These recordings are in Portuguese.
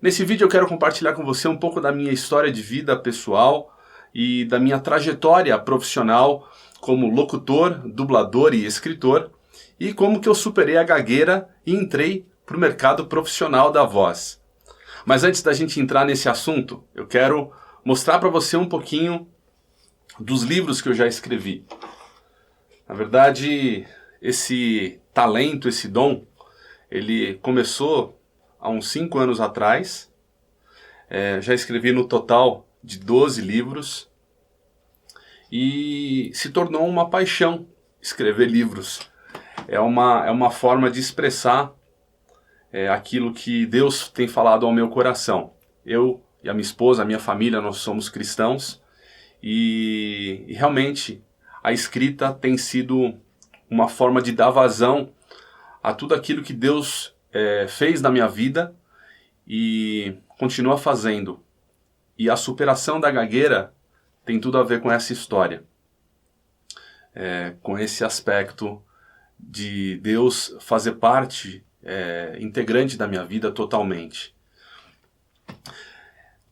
Nesse vídeo eu quero compartilhar com você um pouco da minha história de vida pessoal e da minha trajetória profissional como locutor, dublador e escritor, e como que eu superei a gagueira e entrei para o mercado profissional da voz. Mas antes da gente entrar nesse assunto, eu quero mostrar para você um pouquinho dos livros que eu já escrevi. Na verdade, esse talento, esse dom, ele começou há uns 5 anos atrás. Já escrevi no total de 12 livros e se tornou uma paixão escrever livros. É uma forma de expressar aquilo que Deus tem falado ao meu coração. Eu e a minha esposa, a minha família, nós somos cristãos e realmente a escrita tem sido uma forma de dar vazão a tudo aquilo que Deus fez na minha vida e continua fazendo. E a superação da gagueira tem tudo a ver com essa história, com esse aspecto de Deus fazer parte integrante da minha vida totalmente.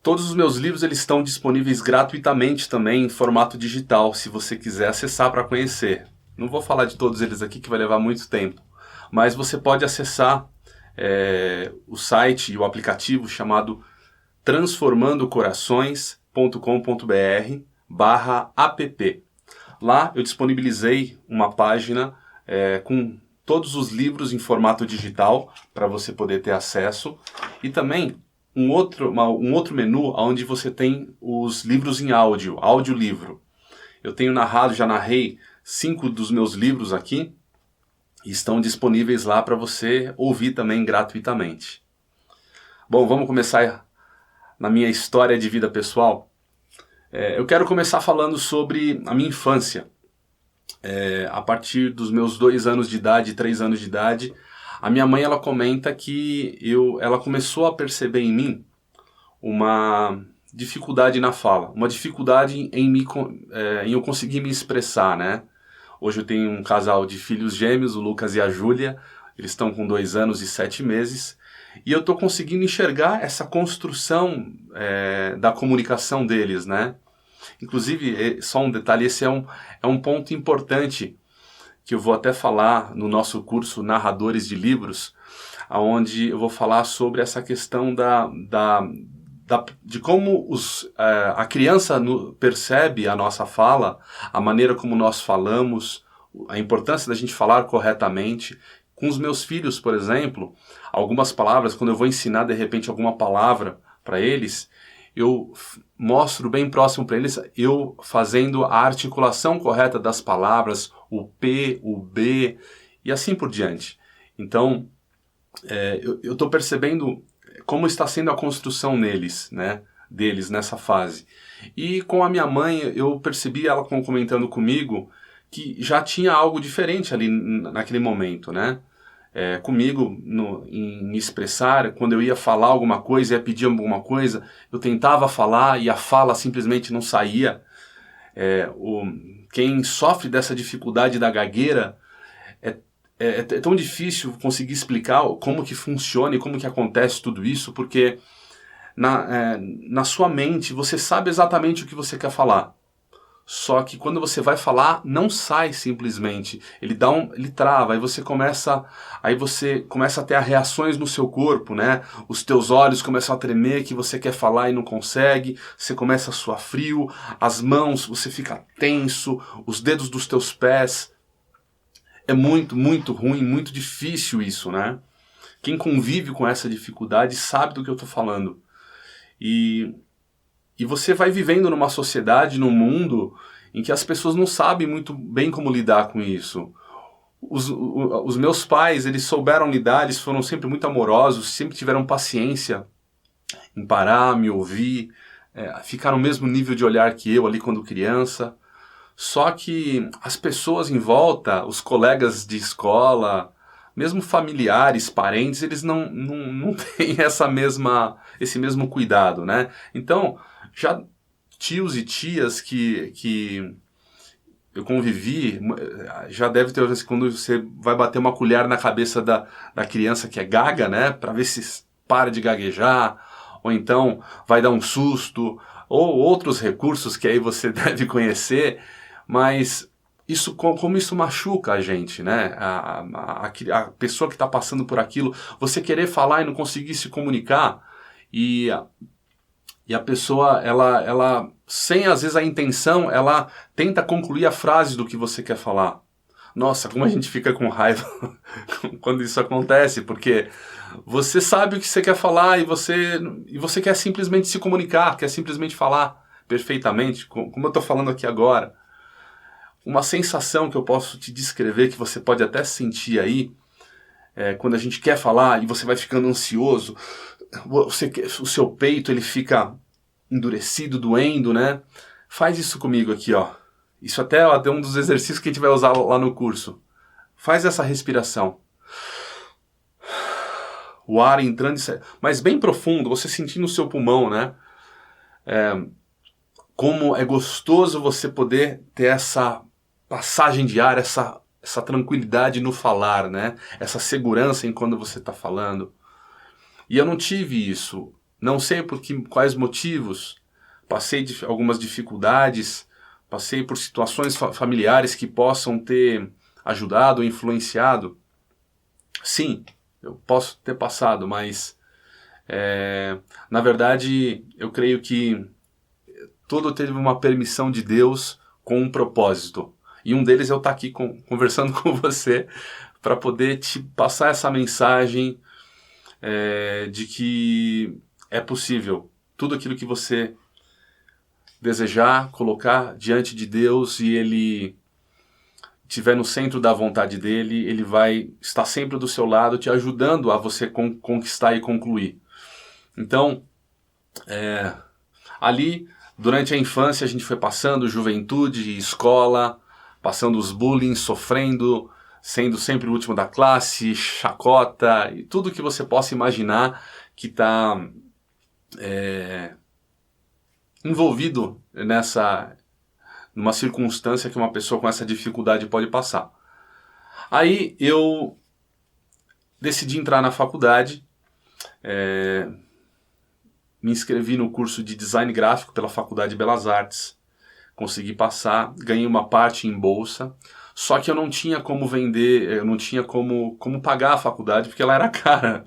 Todos os meus livros eles estão disponíveis gratuitamente também em formato digital, se você quiser acessar para conhecer. Não vou falar de todos eles aqui que vai levar muito tempo, mas você pode acessar o site e o aplicativo chamado transformandocorações.com.br/app. Lá eu disponibilizei uma página com todos os livros em formato digital para você poder ter acesso, e também um outro menu onde você tem os livros em audiolivro. Eu tenho já narrei 5 dos meus livros aqui e estão disponíveis lá para você ouvir também gratuitamente. Bom, vamos começar na minha história de vida pessoal. Eu quero começar falando sobre a minha infância. A partir dos meus 2 anos de idade, 3 anos de idade, a minha mãe ela comenta que ela começou a perceber em mim uma dificuldade na fala, uma dificuldade em eu conseguir me expressar, né? Hoje eu tenho um casal de filhos gêmeos, o Lucas e a Júlia, eles estão com 2 anos e 7 meses, e eu estou conseguindo enxergar essa construção da comunicação deles, né? Inclusive, só um detalhe, esse é um ponto importante que eu vou até falar no nosso curso Narradores de Livros, onde eu vou falar sobre essa questão de como a criança percebe a nossa fala, a maneira como nós falamos, a importância da gente falar corretamente. Com os meus filhos, por exemplo, algumas palavras, quando eu vou ensinar de repente alguma palavra para eles, eu mostro bem próximo para eles, eu fazendo a articulação correta das palavras, o P, o B e assim por diante. Então, eu estou percebendo como está sendo a construção deles nessa fase. E com a minha mãe, eu percebi ela comentando comigo que já tinha algo diferente ali naquele momento, né? Comigo, em me expressar, quando eu ia falar alguma coisa, ia pedir alguma coisa, eu tentava falar e a fala simplesmente não saía. Quem sofre dessa dificuldade da gagueira, é tão difícil conseguir explicar como que funciona e como que acontece tudo isso, porque na sua mente você sabe exatamente o que você quer falar. Só que quando você vai falar, não sai simplesmente. Ele trava, aí você começa a ter reações no seu corpo, né? Os teus olhos começam a tremer, que você quer falar e não consegue, você começa a suar frio, as mãos, você fica tenso, os dedos dos teus pés. É muito, muito ruim, muito difícil isso, né? Quem convive com essa dificuldade sabe do que eu estou falando. E você vai vivendo numa sociedade, num mundo em que as pessoas não sabem muito bem como lidar com isso. Os meus pais, eles souberam lidar, eles foram sempre muito amorosos, sempre tiveram paciência em parar, me ouvir, ficar no mesmo nível de olhar que eu ali quando criança. Só que as pessoas em volta, os colegas de escola, mesmo familiares, parentes, eles não têm esse mesmo cuidado, né? Então, já tios e tias que eu convivi, já deve ter, quando você vai bater uma colher na cabeça da criança que é gaga, né, para ver se para de gaguejar, ou então vai dar um susto, ou outros recursos que aí você deve conhecer, mas isso, como isso machuca a gente, né? A pessoa que está passando por aquilo, você querer falar e não conseguir se comunicar, e a pessoa, ela, sem às vezes a intenção, ela tenta concluir a frase do que você quer falar. Nossa, como a gente fica com raiva quando isso acontece, porque você sabe o que você quer falar e você quer simplesmente se comunicar, quer simplesmente falar perfeitamente, como eu estou falando aqui agora. Uma sensação que eu posso te descrever, que você pode até sentir aí, quando a gente quer falar e você vai ficando ansioso, o seu peito ele fica endurecido, doendo, né? Faz isso comigo aqui, ó. Isso até é um dos exercícios que a gente vai usar lá no curso. Faz essa respiração. O ar entrando, mas bem profundo, você sentindo o seu pulmão, né? Como é gostoso você poder ter essa passagem de ar, essa tranquilidade no falar, né? Essa segurança em quando você está falando. E eu não tive isso. Não sei quais motivos. Passei algumas dificuldades, passei por situações familiares que possam ter ajudado ou influenciado. Sim, eu posso ter passado, mas na verdade eu creio que tudo teve uma permissão de Deus com um propósito. E um deles é eu estar aqui conversando com você para poder te passar essa mensagem de que é possível. Tudo aquilo que você desejar, colocar diante de Deus e Ele estiver no centro da vontade dEle, Ele vai estar sempre do seu lado, te ajudando a você conquistar e concluir. Então, ali, durante a infância, a gente foi passando juventude, escola, passando os bullying, sofrendo, sendo sempre o último da classe, chacota, e tudo que você possa imaginar que está envolvido numa circunstância que uma pessoa com essa dificuldade pode passar. Aí eu decidi entrar na faculdade, me inscrevi no curso de design gráfico pela Faculdade de Belas Artes, consegui passar, ganhei uma parte em bolsa, só que eu não tinha como vender, eu não tinha como pagar a faculdade porque ela era cara.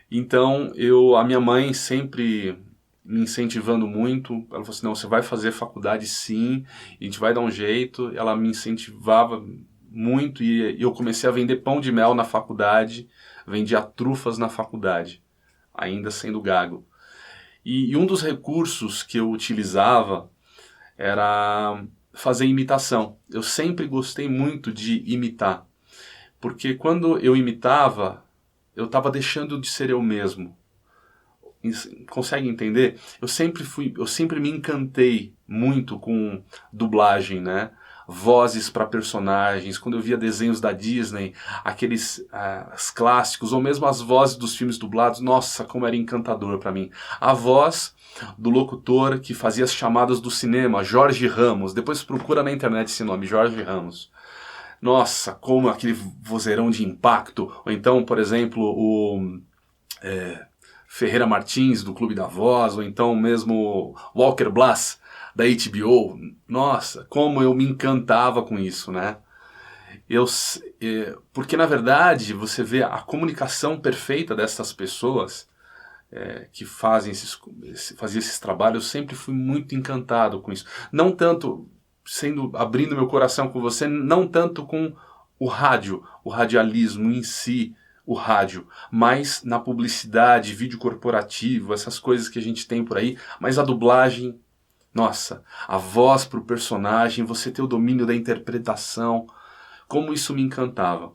Então a minha mãe sempre me incentivando muito, ela falou assim, não, você vai fazer faculdade sim, a gente vai dar um jeito. Ela me incentivava muito e eu comecei a vender pão de mel na faculdade, vendia trufas na faculdade, ainda sendo gago. E um dos recursos que eu utilizava era fazer imitação. Eu sempre gostei muito de imitar, porque quando eu imitava, eu estava deixando de ser eu mesmo. Consegue entender? Eu sempre me encantei muito com dublagem, né? Vozes para personagens. Quando eu via desenhos da Disney, aqueles clássicos, ou mesmo as vozes dos filmes dublados, nossa, como era encantador para mim. A voz do locutor que fazia as chamadas do cinema, Jorge Ramos. Depois procura na internet esse nome, Jorge Ramos. Nossa, como aquele vozeirão de impacto. Ou então, por exemplo, o Ferreira Martins, do Clube da Voz, ou então mesmo Walker Blas, da HBO. Nossa, como eu me encantava com isso, né? Porque, na verdade, você vê a comunicação perfeita dessas pessoas que faziam esses trabalhos. Eu sempre fui muito encantado com isso. Não tanto, abrindo meu coração com você, não tanto com o rádio, o radialismo em si, o rádio, mas na publicidade, vídeo corporativo, essas coisas que a gente tem por aí, mas a dublagem, nossa, a voz para o personagem, você ter o domínio da interpretação, como isso me encantava.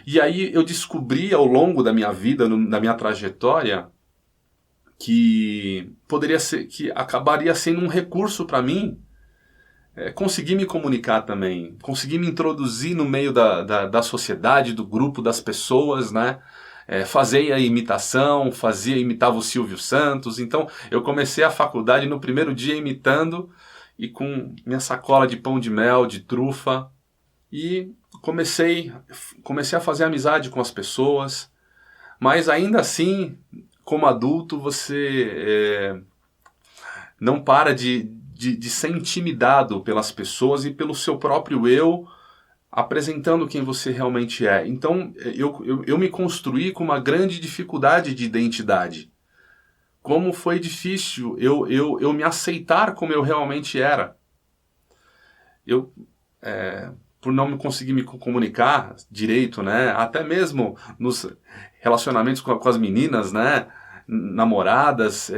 E aí eu descobri ao longo da minha vida, da minha trajetória, que acabaria sendo um recurso para mim, conseguir me comunicar também, conseguir me introduzir no meio da sociedade, do grupo, das pessoas, né? Fazer a imitação, imitava o Silvio Santos. Então eu comecei a faculdade no primeiro dia imitando e com minha sacola de pão de mel, de trufa, e comecei a fazer amizade com as pessoas, mas ainda assim como adulto, você não para de ser intimidado pelas pessoas e pelo seu próprio eu, apresentando quem você realmente é. Então, eu me construí com uma grande dificuldade de identidade. Como foi difícil eu me aceitar como eu realmente era. Por não conseguir me comunicar direito, né? Até mesmo nos relacionamentos com as meninas, né? Namoradas,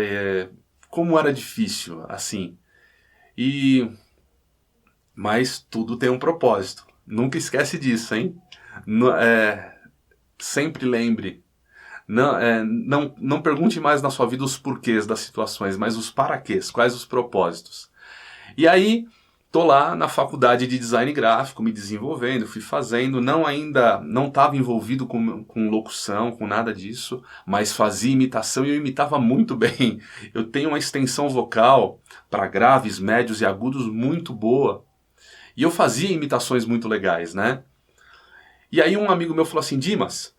como era difícil, assim. Mas tudo tem um propósito. Nunca esquece disso, hein? Sempre lembre. Não pergunte mais na sua vida os porquês das situações, mas os paraquês, quais os propósitos. E aí, tô lá na faculdade de design gráfico, me desenvolvendo, fui fazendo, não estava envolvido com locução, com nada disso, mas fazia imitação e eu imitava muito bem. Eu tenho uma extensão vocal para graves, médios e agudos muito boa. E eu fazia imitações muito legais, né? E aí um amigo meu falou assim, Dimas,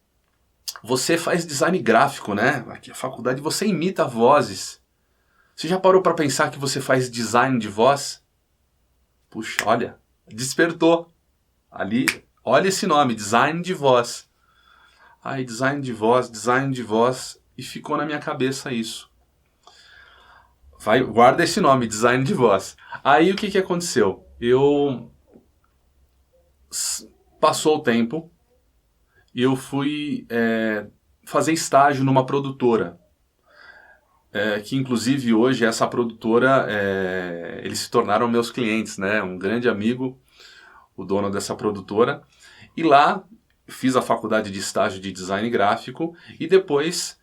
você faz design gráfico, né? Aqui na faculdade você imita vozes. Você já parou para pensar que você faz design de voz? Puxa, olha, despertou. Ali, olha esse nome, design de voz. Ai, design de voz, e ficou na minha cabeça isso. Guarda esse nome, design de voz. Aí o que aconteceu? Passou o tempo e eu fui fazer estágio numa produtora. Que inclusive hoje essa produtora, eles se tornaram meus clientes, né? Um grande amigo, o dono dessa produtora. E lá fiz a faculdade de estágio de design gráfico e depois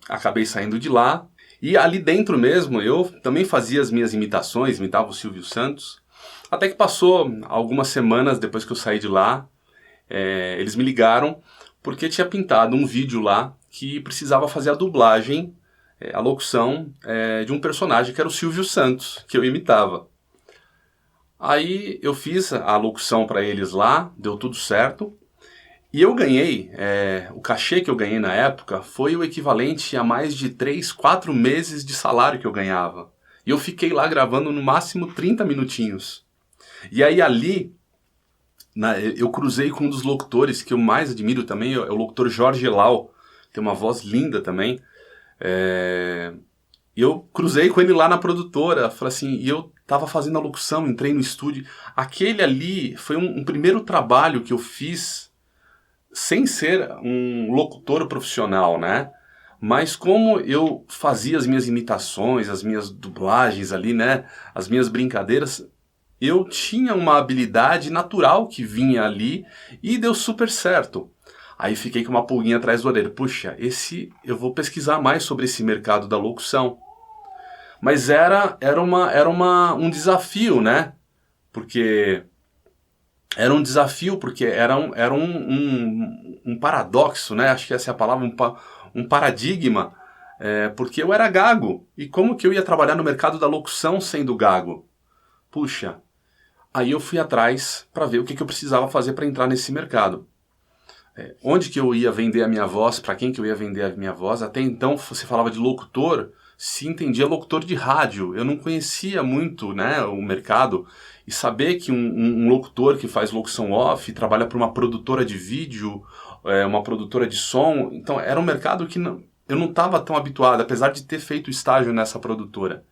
acabei saindo de lá. E ali dentro mesmo eu também fazia as minhas imitações, imitava o Silvio Santos. Até que passou algumas semanas depois que eu saí de lá, eles me ligaram porque tinha pintado um vídeo lá que precisava fazer a dublagem, a locução de um personagem que era o Silvio Santos, que eu imitava. Aí eu fiz a locução para eles lá, deu tudo certo. E eu ganhei, o cachê que eu ganhei na época foi o equivalente a mais de 3, 4 meses de salário que eu ganhava. E eu fiquei lá gravando no máximo 30 minutinhos. E aí ali, eu cruzei com um dos locutores que eu mais admiro também, é o locutor Jorge Lau, tem uma voz linda também. E eu cruzei com ele lá na produtora, falei assim, e eu tava fazendo a locução, entrei no estúdio. Aquele ali foi um primeiro trabalho que eu fiz sem ser um locutor profissional, né? Mas como eu fazia as minhas imitações, as minhas dublagens ali, né? As minhas brincadeiras, eu tinha uma habilidade natural que vinha ali e deu super certo. Aí fiquei com uma pulguinha atrás do orelha. Puxa, eu vou pesquisar mais sobre esse mercado da locução. Mas era um desafio, né? Porque era um desafio, porque era um paradoxo, né? Acho que essa é a palavra, um paradigma, porque eu era gago. E como que eu ia trabalhar no mercado da locução sendo gago? Puxa, aí eu fui atrás para ver o que eu precisava fazer para entrar nesse mercado. Onde que eu ia vender a minha voz, para quem que eu ia vender a minha voz. Até então, você falava de locutor, se entendia locutor de rádio. Eu não conhecia muito, né, o mercado. E saber que um locutor que faz locução off, trabalha para uma produtora de vídeo, uma produtora de som, então era um mercado que eu não estava tão habituado, apesar de ter feito estágio nessa produtora.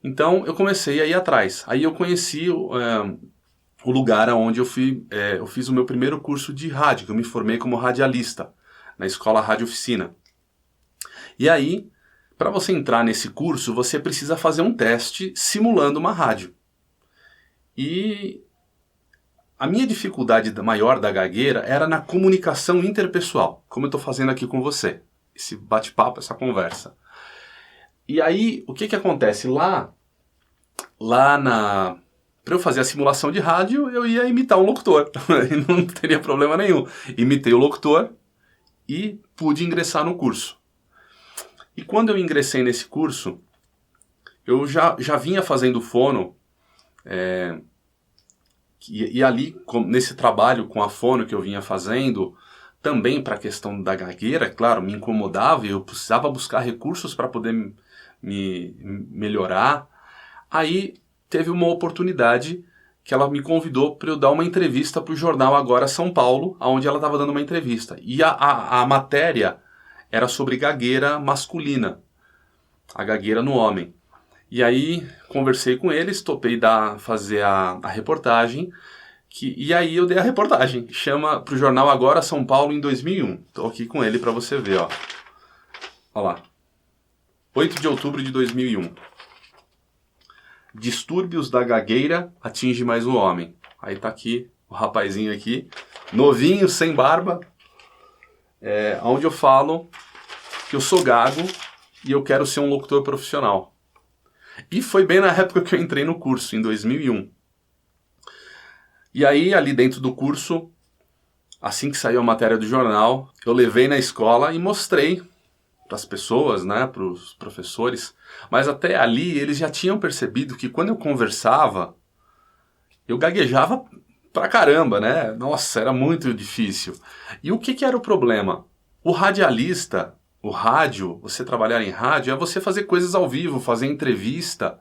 Então eu comecei a ir atrás. Aí eu conheci o lugar onde eu fiz o meu primeiro curso de rádio, que eu me formei como radialista, na escola Rádio Oficina. E aí, para você entrar nesse curso, você precisa fazer um teste simulando uma rádio. E a minha dificuldade maior da gagueira era na comunicação interpessoal, como eu estou fazendo aqui com você, esse bate-papo, essa conversa. E aí, o que acontece? Lá para eu fazer a simulação de rádio, eu ia imitar um locutor, e não teria problema nenhum. Imitei o locutor e pude ingressar no curso. E quando eu ingressei nesse curso, eu já vinha fazendo fono, e ali, nesse trabalho com a fono que eu vinha fazendo, também para a questão da gagueira, claro, me incomodava e eu precisava buscar recursos para poder me melhorar. Aí teve uma oportunidade que ela me convidou para eu dar uma entrevista para o jornal Agora São Paulo, onde ela estava dando uma entrevista. E a matéria era sobre gagueira masculina, a gagueira no homem. E aí conversei com eles, topei fazer a reportagem, e aí eu dei a reportagem. Chama para o jornal Agora São Paulo em 2001. Estou aqui com ele para você ver, ó. Olha lá. 8 de outubro de 2001. Distúrbios da gagueira atinge mais o homem. Aí tá aqui, o rapazinho aqui, novinho, sem barba, onde eu falo que eu sou gago e eu quero ser um locutor profissional. E foi bem na época que eu entrei no curso, em 2001. E aí, ali dentro do curso, assim que saiu a matéria do jornal, eu levei na escola e mostrei para as pessoas, né, para os professores. Mas até ali eles já tinham percebido que quando eu conversava, eu gaguejava pra caramba, né? Nossa, era muito difícil. E o que era o problema? O radialista, o rádio, você trabalhar em rádio, é você fazer coisas ao vivo, fazer entrevista.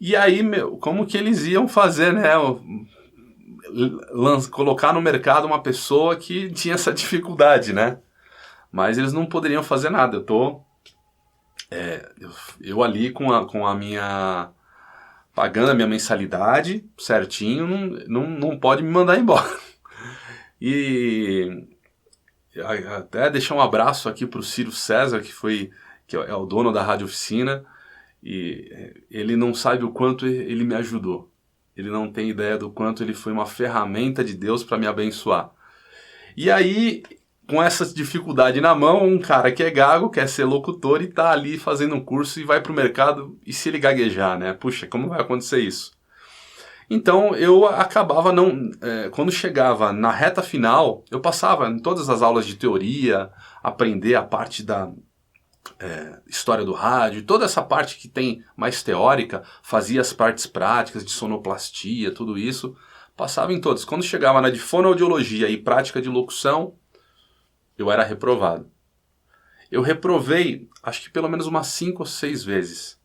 E aí, como que eles iam fazer, né? Colocar no mercado uma pessoa que tinha essa dificuldade, né? Mas eles não poderiam fazer nada. Eu ali com a minha... pagando a minha mensalidade certinho, não pode me mandar embora. E até deixar um abraço aqui para o Ciro César, que é o dono da Rádio Oficina, e ele não sabe o quanto ele me ajudou. Ele não tem ideia do quanto ele foi uma ferramenta de Deus para me abençoar. E aí, com essa dificuldade na mão, um cara que é gago, quer ser locutor e tá ali fazendo um curso e vai pro mercado, e se ele gaguejar, né? Puxa, como vai acontecer isso? Então, eu acabava quando chegava na reta final, eu passava em todas as aulas de teoria, aprender a parte da história do rádio, toda essa parte que tem mais teórica, fazia as partes práticas de sonoplastia, tudo isso, passava em todas. Quando chegava na de fonoaudiologia e prática de locução, eu era reprovado. Eu reprovei, acho que pelo menos umas 5 ou 6 vezes.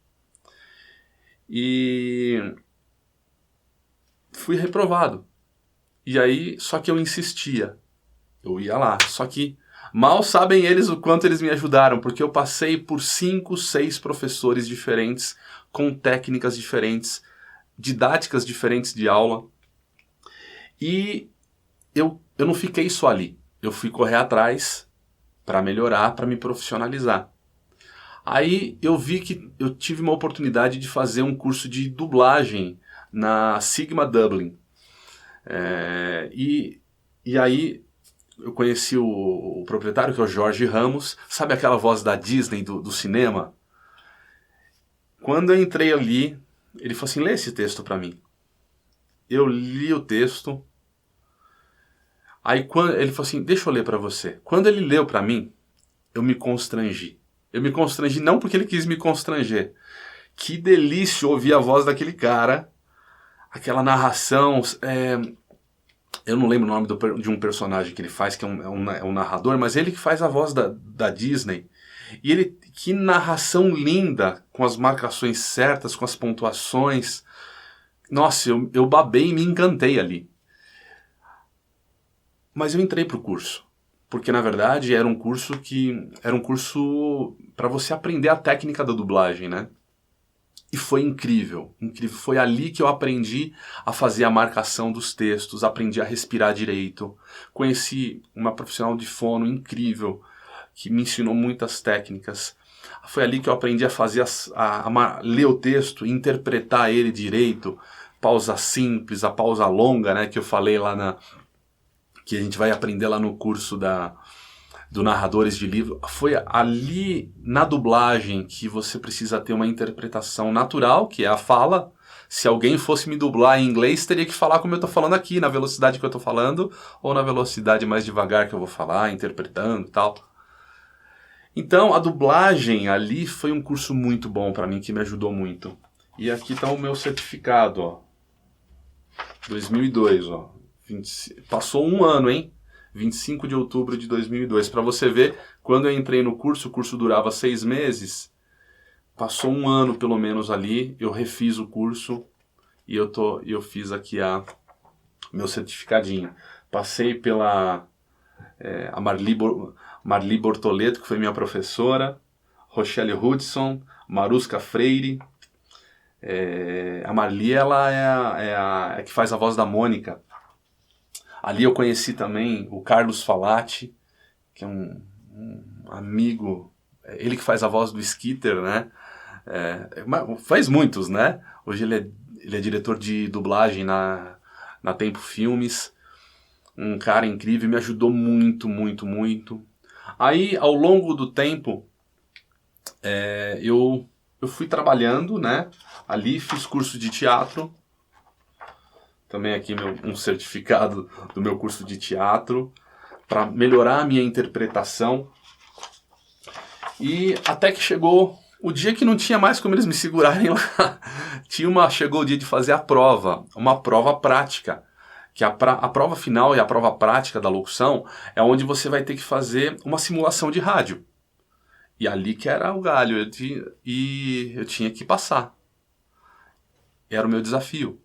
E fui reprovado. E aí, só que eu insistia. Eu ia lá. Só que mal sabem eles o quanto eles me ajudaram, porque eu passei por 5, 6 professores diferentes, com técnicas diferentes, didáticas diferentes de aula. E eu não fiquei só ali. Eu fui correr atrás para melhorar, para me profissionalizar. Aí eu vi que eu tive uma oportunidade de fazer um curso de dublagem na Sigma Dublin. E aí eu conheci o proprietário, que é o Jorge Ramos. Sabe aquela voz da Disney do cinema? Quando eu entrei ali, ele falou assim, lê esse texto para mim. Eu li o texto. Aí ele falou assim, deixa eu ler para você. Quando ele leu para mim, eu me constrangi. Eu me constrangi não porque ele quis me constranger. Que delícia ouvir a voz daquele cara. Aquela narração. Eu não lembro o nome de um personagem que ele faz, que é um narrador, mas ele que faz a voz da Disney. E que narração linda, com as marcações certas, com as pontuações. Nossa, eu babei e me encantei ali. Mas eu entrei pro curso, porque na verdade era um curso para você aprender a técnica da dublagem, né? E foi incrível, incrível. Foi ali que eu aprendi a fazer a marcação dos textos, aprendi a respirar direito. Conheci uma profissional de fono incrível, que me ensinou muitas técnicas. Foi ali que eu aprendi a fazer ler o texto, interpretar ele direito, pausa simples, a pausa longa, né, que eu falei lá que a gente vai aprender lá no curso do Narradores de Livro. Foi ali na dublagem que você precisa ter uma interpretação natural, que é a fala. Se alguém fosse me dublar em inglês, teria que falar como eu estou falando aqui, na velocidade que eu estou falando, ou na velocidade mais devagar que eu vou falar, interpretando e tal. Então, a dublagem ali foi um curso muito bom para mim, que me ajudou muito. E aqui está o meu certificado, ó. 2002, ó. Passou um ano, hein? 25 de outubro de 2002. Para você ver, quando eu entrei no curso, o curso durava 6 meses, passou um ano pelo menos ali, eu refiz o curso e eu fiz aqui meu certificadinho. Passei pela a Marli Bortoleto, que foi minha professora, Rochelle Hudson, Maruska Freire. A Marli, ela é a que faz a voz da Mônica. Ali eu conheci também o Carlos Falati, que é um amigo, ele que faz a voz do Skitter, né? Faz muitos, né? Hoje ele é diretor de dublagem na Tempo Filmes. Um cara incrível, me ajudou muito, muito, muito. Aí, ao longo do tempo, eu fui trabalhando, né? Ali fiz curso de teatro. Também aqui um certificado do meu curso de teatro, para melhorar a minha interpretação. E até que chegou o dia que não tinha mais como eles me segurarem lá. Chegou o dia de fazer a prova, uma prova prática. Que a prova final e a prova prática da locução é onde você vai ter que fazer uma simulação de rádio. E ali que era o galho, e eu tinha que passar. Era o meu desafio.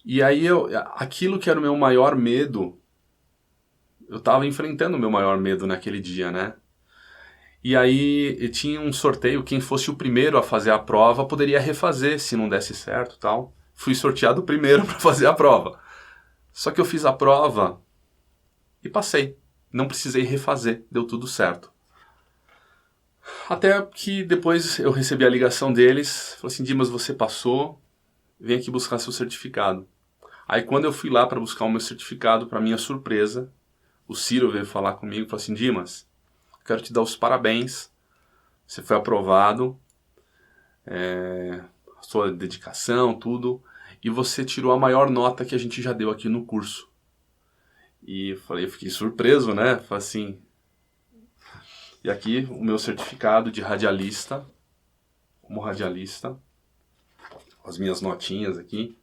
E aí, aquilo que era o meu maior medo, eu estava enfrentando o meu maior medo naquele dia, né? E aí, tinha um sorteio, quem fosse o primeiro a fazer a prova poderia refazer, se não desse certo e tal. Fui sorteado primeiro para fazer a prova. Só que eu fiz a prova e passei. Não precisei refazer, deu tudo certo. Até que depois eu recebi a ligação deles, falou assim, Dimas, você passou, vem aqui buscar seu certificado. Aí quando eu fui lá para buscar o meu certificado, para minha surpresa, o Ciro veio falar comigo e falou assim, Dimas, quero te dar os parabéns, você foi aprovado, a sua dedicação, tudo, e você tirou a maior nota que a gente já deu aqui no curso. E eu fiquei surpreso, né? Falei assim, e aqui o meu certificado de radialista, como radialista, as minhas notinhas aqui.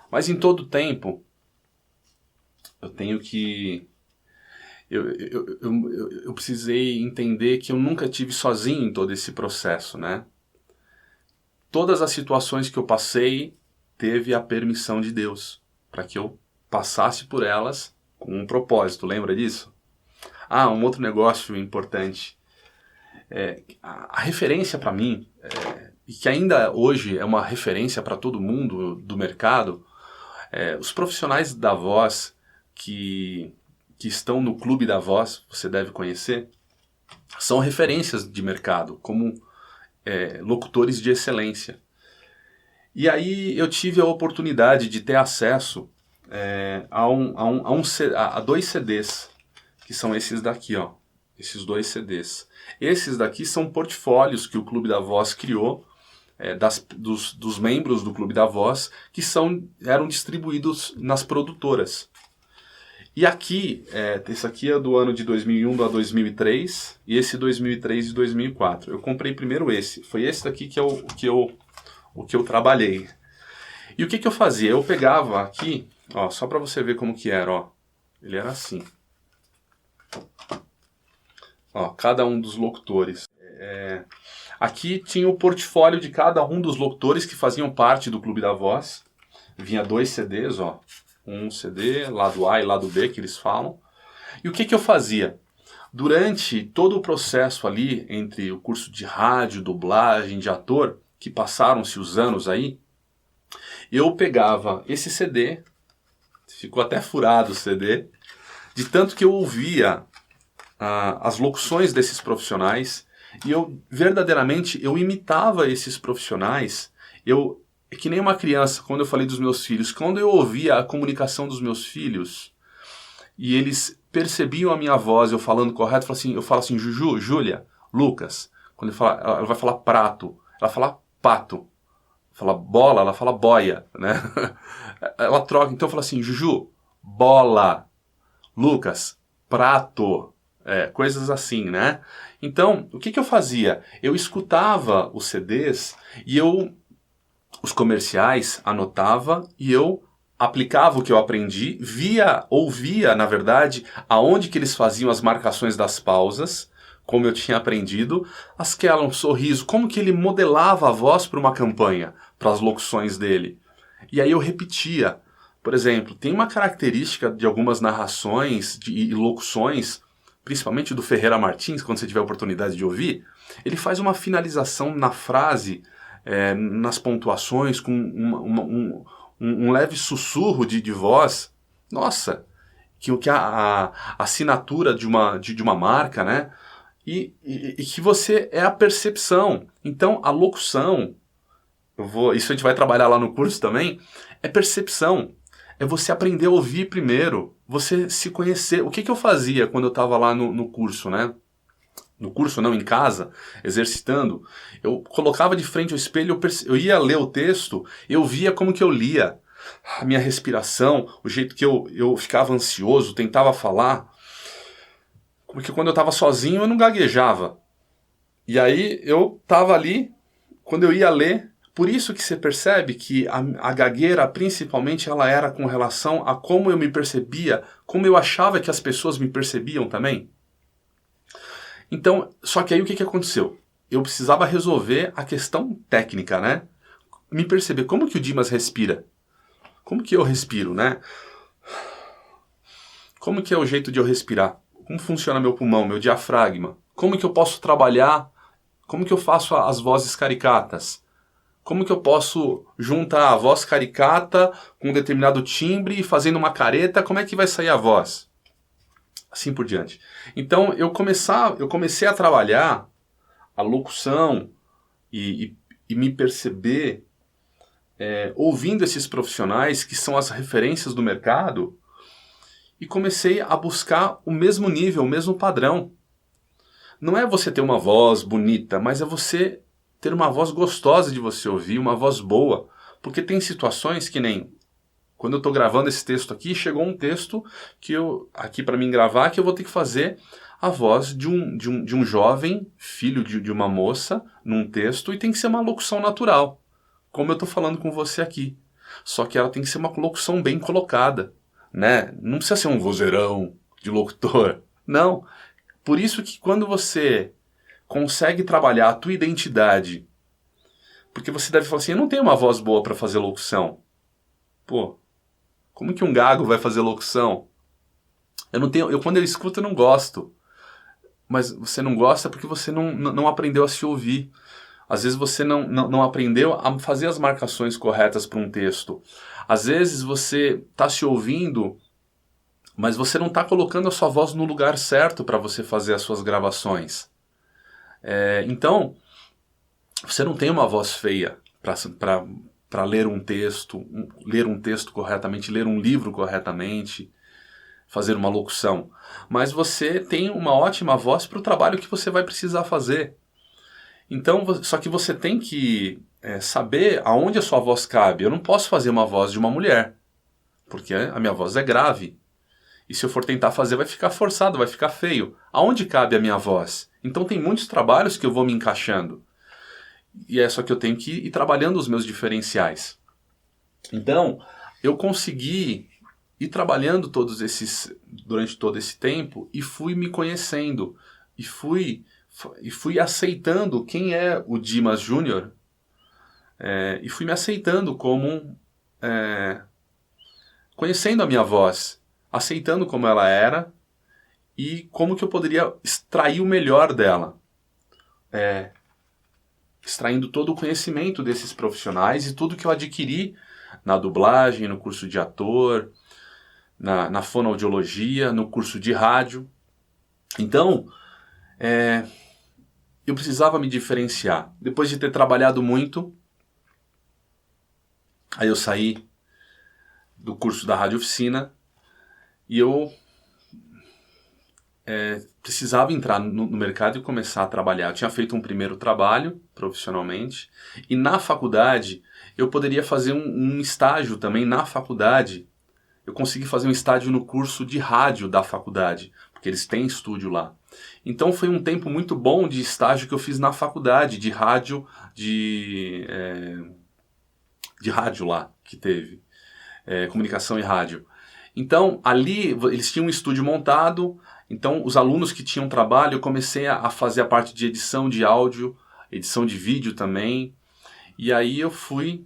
Mas em todo tempo, eu tenho que... Eu precisei entender que eu nunca tive sozinho em todo esse processo, né? Todas as situações que eu passei, teve a permissão de Deus, para que eu passasse por elas com um propósito, lembra disso? Um outro negócio importante. A referência para mim, e que ainda hoje é uma referência para todo mundo do mercado, os profissionais da voz que estão no Clube da Voz, você deve conhecer, são referências de mercado, como locutores de excelência. E aí eu tive a oportunidade de ter acesso a 2 CDs, que são esses daqui, ó, esses 2 CDs. Esses daqui são portfólios que o Clube da Voz criou, dos membros do Clube da Voz, que eram distribuídos nas produtoras. E aqui, esse aqui é do ano de 2001 a 2003, e esse 2003 e 2004. Eu comprei primeiro esse, foi esse daqui que é o que eu trabalhei. E o que eu fazia? Eu pegava aqui, ó, só para você ver como que era, ó. Ele era assim. Ó, cada um dos locutores. Aqui tinha o portfólio de cada um dos locutores que faziam parte do Clube da Voz. Vinha 2 CDs, ó. Um CD, lado A e lado B, que eles falam. E o que eu fazia? Durante todo o processo ali, entre o curso de rádio, dublagem, de ator, que passaram-se os anos aí, eu pegava esse CD, ficou até furado o CD, de tanto que eu ouvia as locuções desses profissionais, e eu verdadeiramente imitava esses profissionais. É que nem uma criança, quando eu falei dos meus filhos, quando eu ouvia a comunicação dos meus filhos, e eles percebiam a minha voz, eu falando correto, eu falo assim, Juju, Júlia, Lucas, quando ela vai falar prato, ela fala pato, fala bola, ela fala boia, né? Ela troca, então eu falo assim, Juju, bola, Lucas, prato, coisas assim, né? Então, o que eu fazia? Eu escutava os CDs e os comerciais, anotava e eu aplicava o que eu aprendi, ouvia, na verdade, aonde que eles faziam as marcações das pausas, como eu tinha aprendido, um sorriso, como que ele modelava a voz para uma campanha, para as locuções dele. E aí eu repetia. Por exemplo, tem uma característica de algumas narrações e locuções, principalmente do Ferreira Martins, quando você tiver a oportunidade de ouvir, ele faz uma finalização na frase, nas pontuações, com um leve sussurro de voz. Nossa, que a assinatura de uma marca, né? E que você é a percepção. Então, a locução, isso a gente vai trabalhar lá no curso também, é percepção. É você aprender a ouvir primeiro, você se conhecer. O que eu fazia quando eu estava lá no curso, né? No curso não, em casa, exercitando. Eu colocava de frente ao espelho, eu ia ler o texto, eu via como que eu lia. A minha respiração, o jeito que eu ficava ansioso, tentava falar. Porque quando eu estava sozinho eu não gaguejava. E aí eu estava ali, quando eu ia ler. Por isso que você percebe que a gagueira, principalmente, ela era com relação a como eu me percebia, como eu achava que as pessoas me percebiam também. Então, só que aí o que aconteceu? Eu precisava resolver a questão técnica, né? Me perceber como que o Dimas respira. Como que eu respiro, né? Como que é o jeito de eu respirar? Como funciona meu pulmão, meu diafragma? Como que eu posso trabalhar? Como que eu faço as vozes caricatas? Como que eu posso juntar a voz caricata com um determinado timbre e fazendo uma careta, como é que vai sair a voz? Assim por diante. Então eu comecei a trabalhar a locução e me perceber ouvindo esses profissionais que são as referências do mercado e comecei a buscar o mesmo nível, o mesmo padrão. Não é você ter uma voz bonita, mas é você ter uma voz gostosa de você ouvir, uma voz boa. Porque tem situações que nem... Quando eu estou gravando esse texto aqui, chegou um texto aqui para mim gravar, que eu vou ter que fazer a voz de um jovem, filho de uma moça, num texto, e tem que ser uma locução natural, como eu estou falando com você aqui. Só que ela tem que ser uma locução bem colocada, né? Não precisa ser um vozeirão de locutor, não. Por isso que quando você consegue trabalhar a tua identidade, porque você deve falar assim, eu não tenho uma voz boa para fazer locução. Pô, como que um gago vai fazer locução? Quando eu escuto eu não gosto. Mas você não gosta porque você não aprendeu a se ouvir. Às vezes você não aprendeu a fazer as marcações corretas para um texto. Às vezes você está se ouvindo, mas você não está colocando a sua voz no lugar certo para você fazer as suas gravações. Então, você não tem uma voz feia para ler um texto corretamente, ler um livro corretamente, fazer uma locução. Mas você tem uma ótima voz para o trabalho que você vai precisar fazer. Então, só que você tem que saber aonde a sua voz cabe. Eu não posso fazer uma voz de uma mulher, porque a minha voz é grave. E se eu for tentar fazer, vai ficar forçado, vai ficar feio. Aonde cabe a minha voz? Então tem muitos trabalhos que eu vou me encaixando. E é só que eu tenho que ir trabalhando os meus diferenciais. Então, eu consegui ir trabalhando durante todo esse tempo e fui me conhecendo. E fui aceitando quem é o Dimas Júnior. E fui me aceitando como... conhecendo a minha voz. Aceitando como ela era e como que eu poderia extrair o melhor dela. Extraindo todo o conhecimento desses profissionais e tudo que eu adquiri na dublagem, no curso de ator, na fonoaudiologia, no curso de rádio. Então, eu precisava me diferenciar. Depois de ter trabalhado muito, aí eu saí do curso da Rádio Oficina e eu precisava entrar no mercado e começar a trabalhar. Eu tinha feito um primeiro trabalho profissionalmente e na faculdade eu poderia fazer um estágio também na faculdade. Eu consegui fazer um estágio no curso de rádio da faculdade, porque eles têm estúdio lá. Então foi um tempo muito bom de estágio que eu fiz na faculdade de rádio, de rádio lá que teve. comunicação e rádio. Então, ali eles tinham um estúdio montado, então os alunos que tinham trabalho, eu comecei a fazer a parte de edição de áudio, edição de vídeo também, e aí eu fui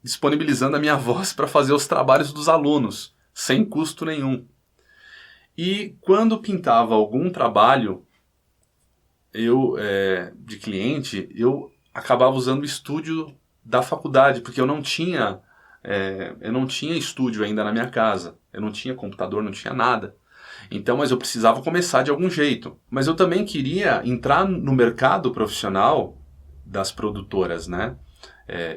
disponibilizando a minha voz para fazer os trabalhos dos alunos, sem custo nenhum. E quando pintava algum trabalho de cliente, eu acabava usando o estúdio da faculdade, porque eu não tinha estúdio ainda na minha casa, eu não tinha computador, não tinha nada. Então, mas eu precisava começar de algum jeito. Mas eu também queria entrar no mercado profissional das produtoras, né?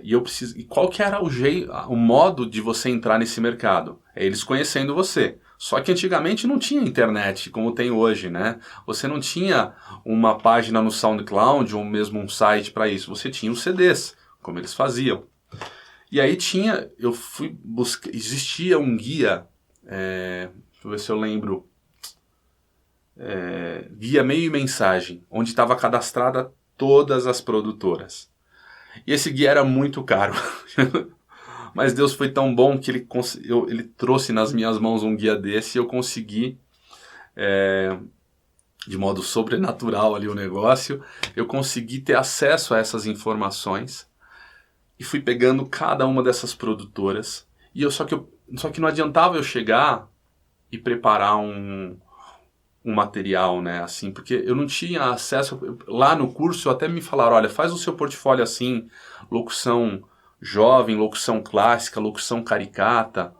E qual que era o modo de você entrar nesse mercado? É eles conhecendo você. Só que antigamente não tinha internet como tem hoje, né? Você não tinha uma página no SoundCloud ou mesmo um site para isso. Você tinha os CDs, como eles faziam. E aí eu fui buscar, existia um guia, deixa eu ver se eu lembro, guia Meio e Mensagem, onde estava cadastrada todas as produtoras. E esse guia era muito caro, mas Deus foi tão bom que ele trouxe nas minhas mãos um guia desse e eu consegui, de modo sobrenatural ali o negócio, eu consegui ter acesso a essas informações e fui pegando cada uma dessas produtoras. Só que não adiantava eu chegar e preparar um material, né, assim, porque eu não tinha acesso. Lá no curso até me falaram, olha, faz o seu portfólio assim, locução jovem, locução clássica, locução caricata,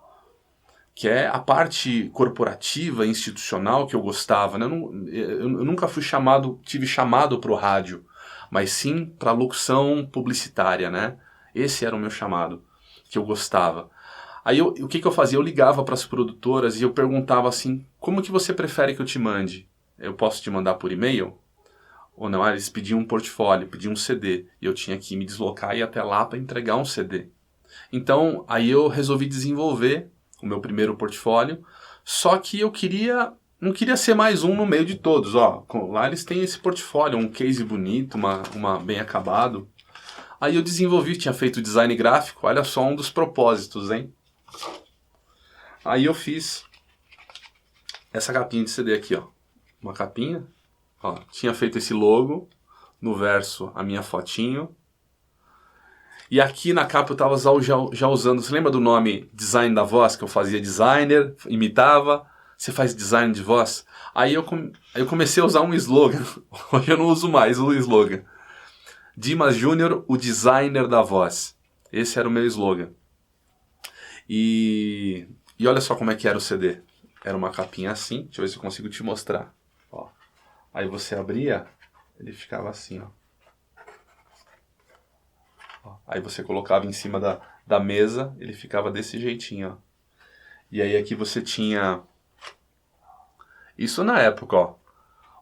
que é a parte corporativa, institucional que eu gostava, né? Eu nunca tive chamado para o rádio, mas sim para locução publicitária, né? Esse era o meu chamado, que eu gostava. Aí o que eu fazia? Eu ligava para as produtoras e eu perguntava assim, como que você prefere que eu te mande? Eu posso te mandar por e-mail? Ou não? Eles pediam um portfólio, pediam um CD, e eu tinha que me deslocar e ir até lá para entregar um CD. Então, aí eu resolvi desenvolver o meu primeiro portfólio, só que não queria ser mais um no meio de todos. Ó, lá eles têm esse portfólio, um case bonito, uma bem acabado. Aí eu desenvolvi, tinha feito design gráfico, olha só um dos propósitos, hein? Aí eu fiz essa capinha de CD aqui, ó. Uma capinha, ó. Tinha feito esse logo, no verso a minha fotinho. E aqui na capa eu tava já usando, você lembra do nome Design da Voz, que eu fazia designer, imitava, você faz design de voz? Aí eu comecei a usar um slogan, hoje eu não uso mais o slogan. Dimas Júnior, o designer da voz. Esse era o meu slogan. E olha só como é que era o CD. Era uma capinha assim, deixa eu ver se eu consigo te mostrar. Ó. Aí você abria, ele ficava assim, ó. Aí você colocava em cima da mesa, ele ficava desse jeitinho, ó. E aí aqui você tinha... Isso na época, ó.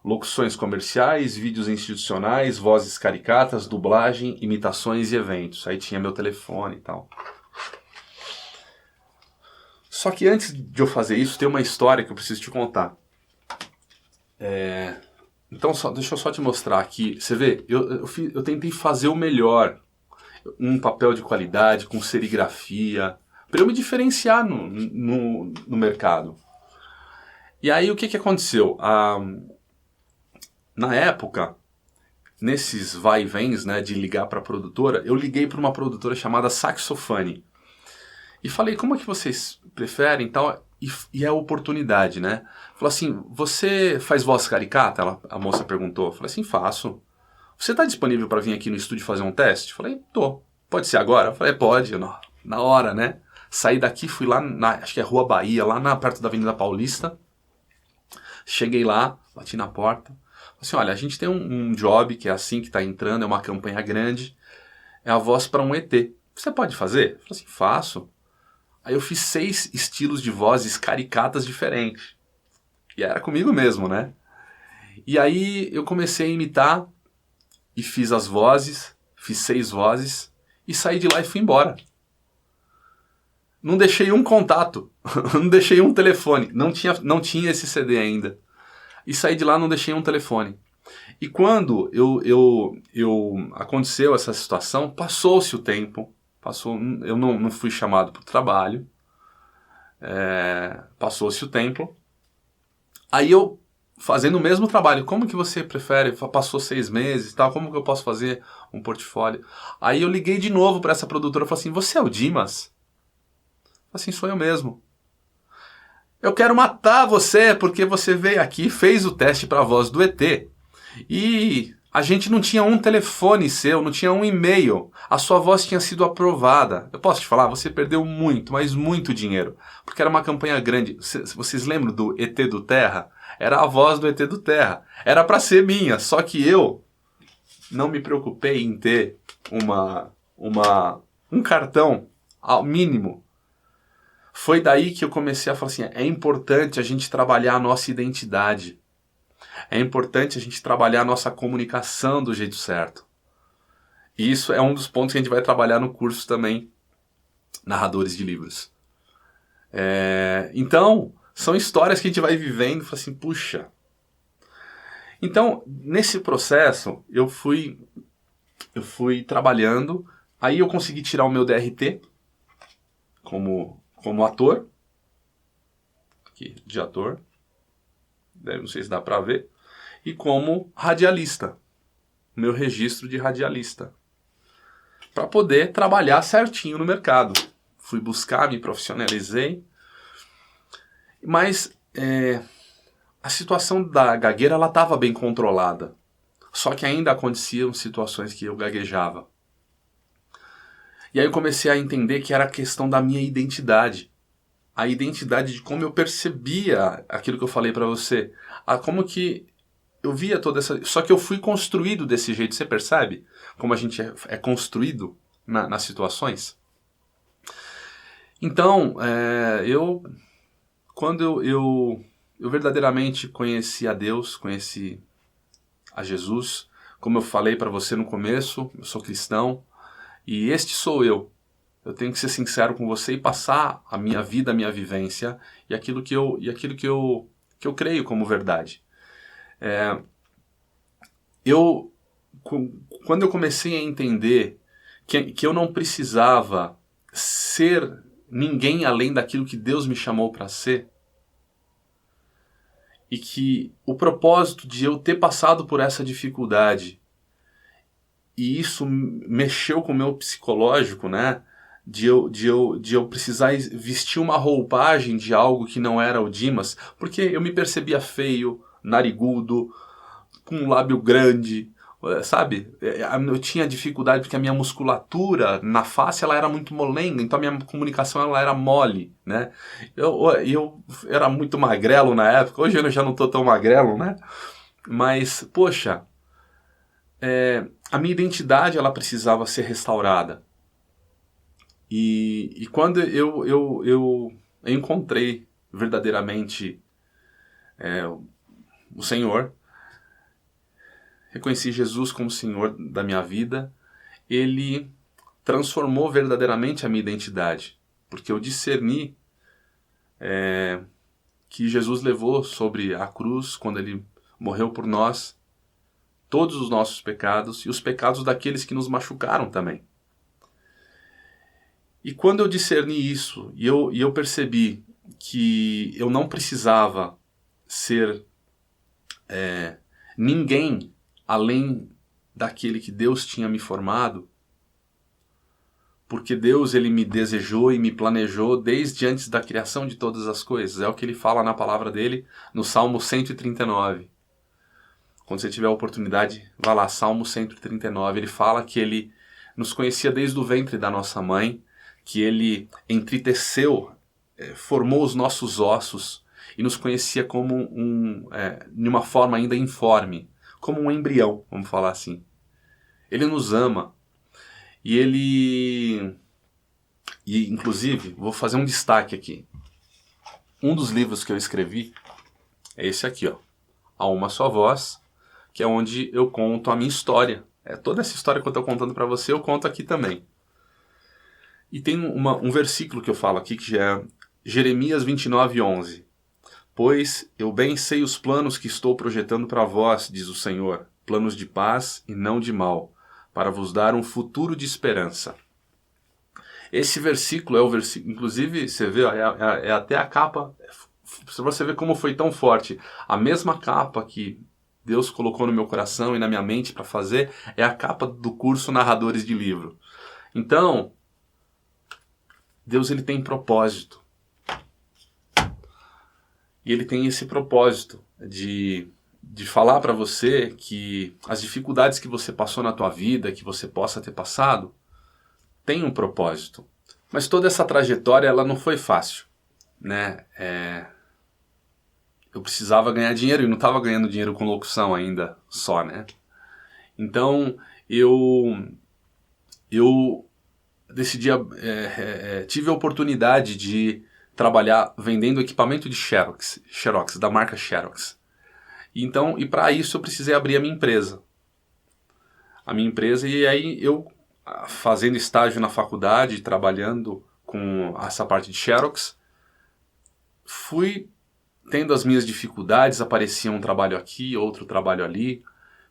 Locuções comerciais, vídeos institucionais, vozes caricatas, dublagem, imitações e eventos. Aí tinha meu telefone e tal. Só que antes de eu fazer isso, tem uma história que eu preciso te contar. Então, deixa eu só te mostrar aqui. Você vê, eu tentei fazer o melhor. Um papel de qualidade, com serigrafia, para eu me diferenciar no mercado. E aí o que aconteceu? Na época, nesses vai e vens, né, de ligar para a produtora, eu liguei para uma produtora chamada Saxofone. E falei, como é que vocês preferem tal? E é a oportunidade, né? Falou assim, você faz voz caricata? A moça perguntou. Eu falei assim, faço. Você está disponível para vir aqui no estúdio fazer um teste? Eu falei, tô. Pode ser agora? Eu falei, pode. Na hora, né? Saí daqui, fui lá, acho que é Rua Bahia, perto da Avenida Paulista. Cheguei lá, bati na porta. Falei assim, olha, a gente tem um job que é assim, que está entrando, é uma campanha grande. É a voz para um ET. Você pode fazer? Eu falei assim, faço. Aí eu fiz 6 estilos de vozes caricatas diferentes. E era comigo mesmo, né? E aí eu comecei a imitar e fiz as vozes, fiz 6 vozes e saí de lá e fui embora. Não deixei um contato, não deixei um telefone, não tinha esse CD ainda. E saí de lá, não deixei um telefone. E quando aconteceu essa situação, passou-se o tempo, eu não fui chamado para o trabalho, Passou-se o tempo. Aí eu, fazendo o mesmo trabalho, como que você prefere? Passou 6 meses e tal, como que eu posso fazer um portfólio? Aí eu liguei de novo para essa produtora e falei assim, você é o Dimas? Assim, sou eu mesmo. Eu quero matar você porque você veio aqui, fez o teste para a voz do ET e a gente não tinha um telefone seu, não tinha um e-mail. A sua voz tinha sido aprovada. Eu posso te falar, você perdeu muito, mas muito dinheiro. Porque era uma campanha grande. Vocês lembram do ET do Terra? Era a voz do ET do Terra. Era para ser minha, só que eu não me preocupei em ter um cartão ao mínimo. Foi daí que eu comecei a falar assim, é importante a gente trabalhar a nossa identidade. É importante a gente trabalhar a nossa comunicação do jeito certo. E isso é um dos pontos que a gente vai trabalhar no curso também, Narradores de Livros. Então, são histórias que a gente vai vivendo e fala assim, puxa. Então, nesse processo, eu fui trabalhando, aí eu consegui tirar o meu DRT como ator, aqui, de ator, não sei se dá para ver, e como radialista, meu registro de radialista, para poder trabalhar certinho no mercado. Fui buscar, me profissionalizei, mas a situação da gagueira ela estava bem controlada, só que ainda aconteciam situações que eu gaguejava. E aí eu comecei a entender que era a questão da minha identidade. A identidade de como eu percebia aquilo que eu falei para você. Como que eu via toda essa... Só que eu fui construído desse jeito, você percebe? Como a gente é construído nas situações? Então, quando eu verdadeiramente conheci a Deus, conheci a Jesus, como eu falei para você no começo, eu sou cristão, e este sou eu. Eu tenho que ser sincero com você e passar a minha vida, a minha vivência e aquilo que eu creio como verdade. Quando eu comecei a entender que eu não precisava ser ninguém além daquilo que Deus me chamou para ser, e que o propósito de eu ter passado por essa dificuldade, e isso mexeu com o meu psicológico, né? De eu precisar vestir uma roupagem de algo que não era o Dimas, porque eu me percebia feio, narigudo, com um lábio grande, sabe? Eu tinha dificuldade porque a minha musculatura na face ela era muito molenga, então a minha comunicação ela era mole, né? Eu era muito magrelo na época, hoje eu já não tô tão magrelo, né? Mas, poxa, a minha identidade ela precisava ser restaurada. E quando eu encontrei verdadeiramente o Senhor, reconheci Jesus como Senhor da minha vida, Ele transformou verdadeiramente a minha identidade, porque eu discerni que Jesus levou sobre a cruz, quando Ele morreu por nós, todos os nossos pecados e os pecados daqueles que nos machucaram também. E quando eu discerni isso, e eu percebi que eu não precisava ser ninguém além daquele que Deus tinha me formado, porque Deus ele me desejou e me planejou desde antes da criação de todas as coisas. É o que ele fala na palavra dele no Salmo 139. Quando você tiver a oportunidade, vá lá, Salmo 139. Ele fala que ele nos conhecia desde o ventre da nossa mãe, que ele entriteceu, formou os nossos ossos e nos conhecia como de uma forma ainda informe, como um embrião, vamos falar assim. Ele nos ama e inclusive, vou fazer um destaque aqui. Um dos livros que eu escrevi é esse aqui, ó, A Uma Só Voz, que é onde eu conto a minha história. Toda essa história que eu estou contando para você, eu conto aqui também. E tem um versículo que eu falo aqui, que é Jeremias 29:11. Pois eu bem sei os planos que estou projetando para vós, diz o Senhor, planos de paz e não de mal, para vos dar um futuro de esperança. Esse versículo é o versículo, inclusive, você vê, ó, é até a capa, para você ver como foi tão forte. A mesma capa que Deus colocou no meu coração e na minha mente para fazer é a capa do curso Narradores de Livro. Então, Deus ele tem propósito. E ele tem esse propósito de falar para você que as dificuldades que você passou na tua vida, que você possa ter passado, tem um propósito. Mas toda essa trajetória ela não foi fácil, né? Eu precisava ganhar dinheiro e não estava ganhando dinheiro com locução ainda só, né? Então eu decidi, tive a oportunidade de trabalhar vendendo equipamento de Xerox, da marca Xerox. Então, e para isso eu precisei abrir a minha empresa. E aí eu, fazendo estágio na faculdade, trabalhando com essa parte de Xerox, fui tendo as minhas dificuldades, aparecia um trabalho aqui, outro trabalho ali.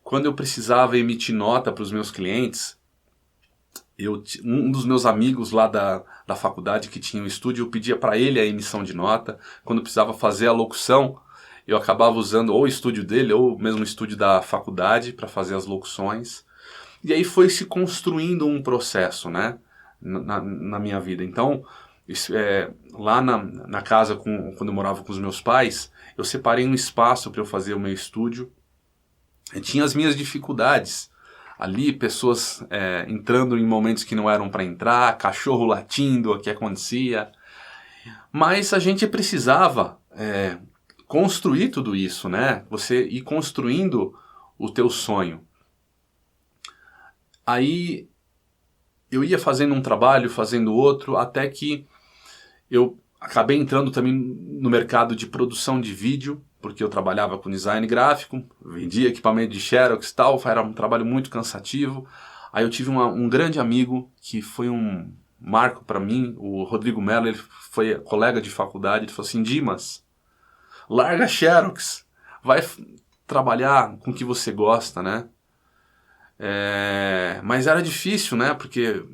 Quando eu precisava emitir nota para os meus clientes, um dos meus amigos lá da faculdade que tinha um estúdio, eu pedia para ele a emissão de nota. Quando eu precisava fazer a locução, eu acabava usando ou o estúdio dele ou mesmo o estúdio da faculdade para fazer as locuções. E aí foi se construindo um processo, né, na minha vida. Então, lá na casa, quando eu morava com os meus pais, eu separei um espaço para eu fazer o meu estúdio. Eu tinha as minhas dificuldades. Ali, pessoas entrando em momentos que não eram para entrar, cachorro latindo, o que acontecia. Mas a gente precisava construir tudo isso, né? Você ir construindo o teu sonho. Aí eu ia fazendo um trabalho, fazendo outro, até que eu acabei entrando também no mercado de produção de vídeo, porque eu trabalhava com design gráfico, vendia equipamento de Xerox e tal, era um trabalho muito cansativo. Aí eu tive um grande amigo que foi um marco para mim, o Rodrigo Mello, ele foi colega de faculdade, ele falou assim: Dimas, larga Xerox, vai trabalhar com o que você gosta, né? Mas era difícil, né? Porque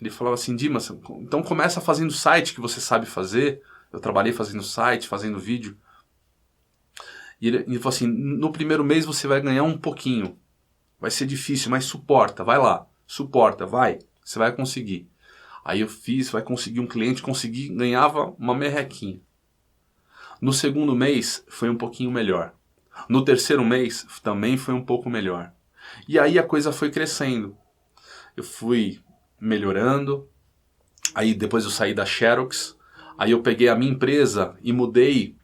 ele falava assim: Dimas, então começa fazendo site que você sabe fazer. Eu trabalhei fazendo site, fazendo vídeo. E ele falou assim: no primeiro mês você vai ganhar um pouquinho. Vai ser difícil, mas suporta, vai lá. Suporta, vai. Você vai conseguir. Aí eu fiz, vai conseguir um cliente, ganhava uma merrequinha. No segundo mês foi um pouquinho melhor. No terceiro mês também foi um pouco melhor. E aí a coisa foi crescendo. Eu fui melhorando. Aí depois eu saí da Xerox. Aí eu peguei a minha empresa e mudei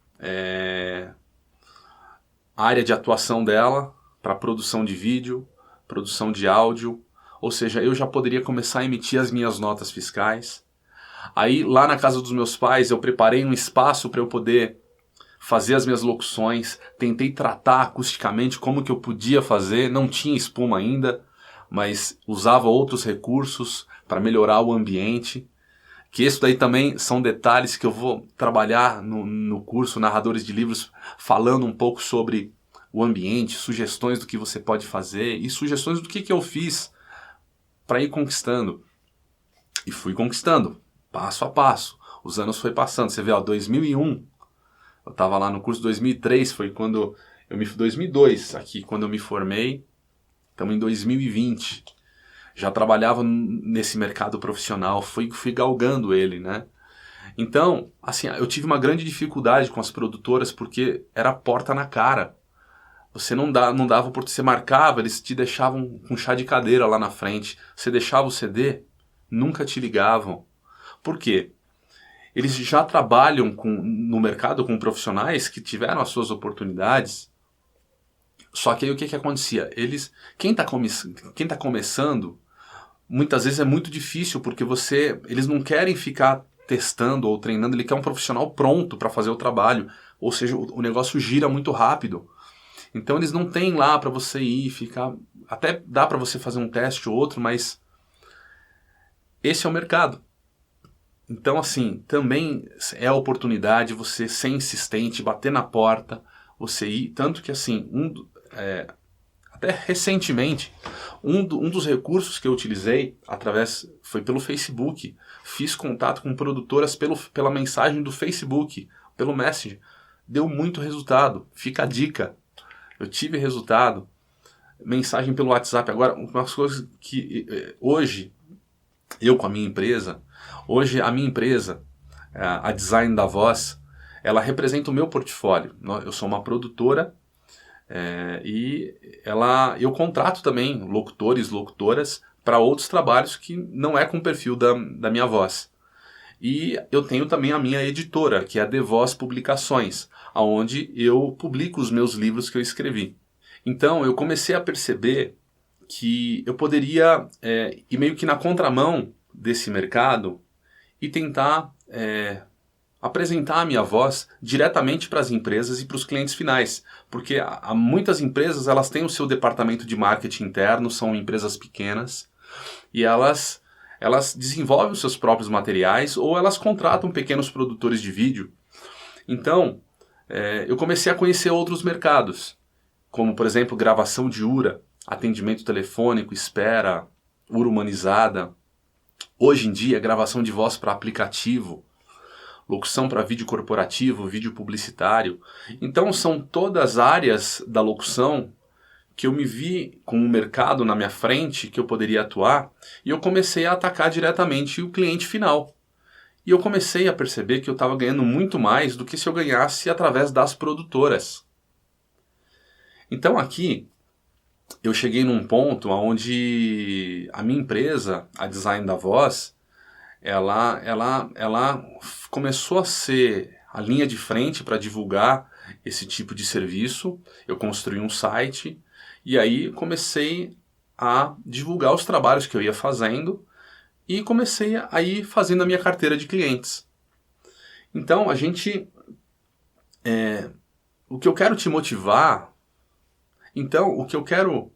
a área de atuação dela para produção de vídeo, produção de áudio. Ou seja, eu já poderia começar a emitir as minhas notas fiscais. Aí lá na casa dos meus pais eu preparei um espaço para eu poder fazer as minhas locuções, tentei tratar acusticamente como que eu podia fazer, não tinha espuma ainda, mas usava outros recursos para melhorar o ambiente, que isso daí também são detalhes que eu vou trabalhar no curso Narradores de Livros, falando um pouco sobre o ambiente, sugestões do que você pode fazer e sugestões do que eu fiz para ir conquistando. E fui conquistando, passo a passo. Os anos foi passando, você vê, 2001... Eu estava lá no curso 2003, foi quando 2002 aqui, quando eu me formei. Estamos em 2020. Já trabalhava nesse mercado profissional, fui galgando ele, né? Então, assim, eu tive uma grande dificuldade com as produtoras porque era porta na cara. Você não dava porque você marcava, eles te deixavam com chá de cadeira lá na frente. Você deixava o CD, nunca te ligavam. Por quê? Eles já trabalham no mercado com profissionais que tiveram as suas oportunidades. Só que aí o que acontecia? Quem tá começando, muitas vezes é muito difícil, porque eles não querem ficar testando ou treinando, ele quer um profissional pronto para fazer o trabalho. Ou seja, o negócio gira muito rápido. Então eles não têm lá para você ir, ficar... Até dá para você fazer um teste ou outro, mas esse é o mercado. Então, assim, também é a oportunidade de você ser insistente, bater na porta, você ir. Tanto que, assim, até recentemente, um dos recursos que eu utilizei foi pelo Facebook. Fiz contato com produtoras pela mensagem do Facebook, pelo Messenger. Deu muito resultado. Fica a dica. Eu tive resultado. Mensagem pelo WhatsApp. Agora, umas coisas que hoje, eu com a minha empresa, a minha empresa, a Design da Voz, ela representa o meu portfólio. Eu sou uma produtora e eu contrato também locutores, locutoras para outros trabalhos que não é com o perfil da minha voz. E eu tenho também a minha editora, que é a The Voz Publicações, onde eu publico os meus livros que eu escrevi. Então eu comecei a perceber que eu poderia ir meio que na contramão desse mercado e tentar apresentar a minha voz diretamente para as empresas e para os clientes finais. Porque há muitas empresas, elas têm o seu departamento de marketing interno, são empresas pequenas, e elas desenvolvem os seus próprios materiais ou elas contratam pequenos produtores de vídeo. Então, eu comecei a conhecer outros mercados, como, por exemplo, gravação de URA, atendimento telefônico, espera, URA humanizada. Hoje em dia, gravação de voz para aplicativo, locução para vídeo corporativo, vídeo publicitário. Então, são todas áreas da locução que eu me vi com um mercado na minha frente que eu poderia atuar, e eu comecei a atacar diretamente o cliente final. E eu comecei a perceber que eu estava ganhando muito mais do que se eu ganhasse através das produtoras. Então aqui eu cheguei num ponto onde a minha empresa, a Design da Voz, ela começou a ser a linha de frente para divulgar esse tipo de serviço. Eu construí um site e aí comecei a divulgar os trabalhos que eu ia fazendo e comecei a ir fazendo a minha carteira de clientes. Então, o que eu quero te motivar, o que eu quero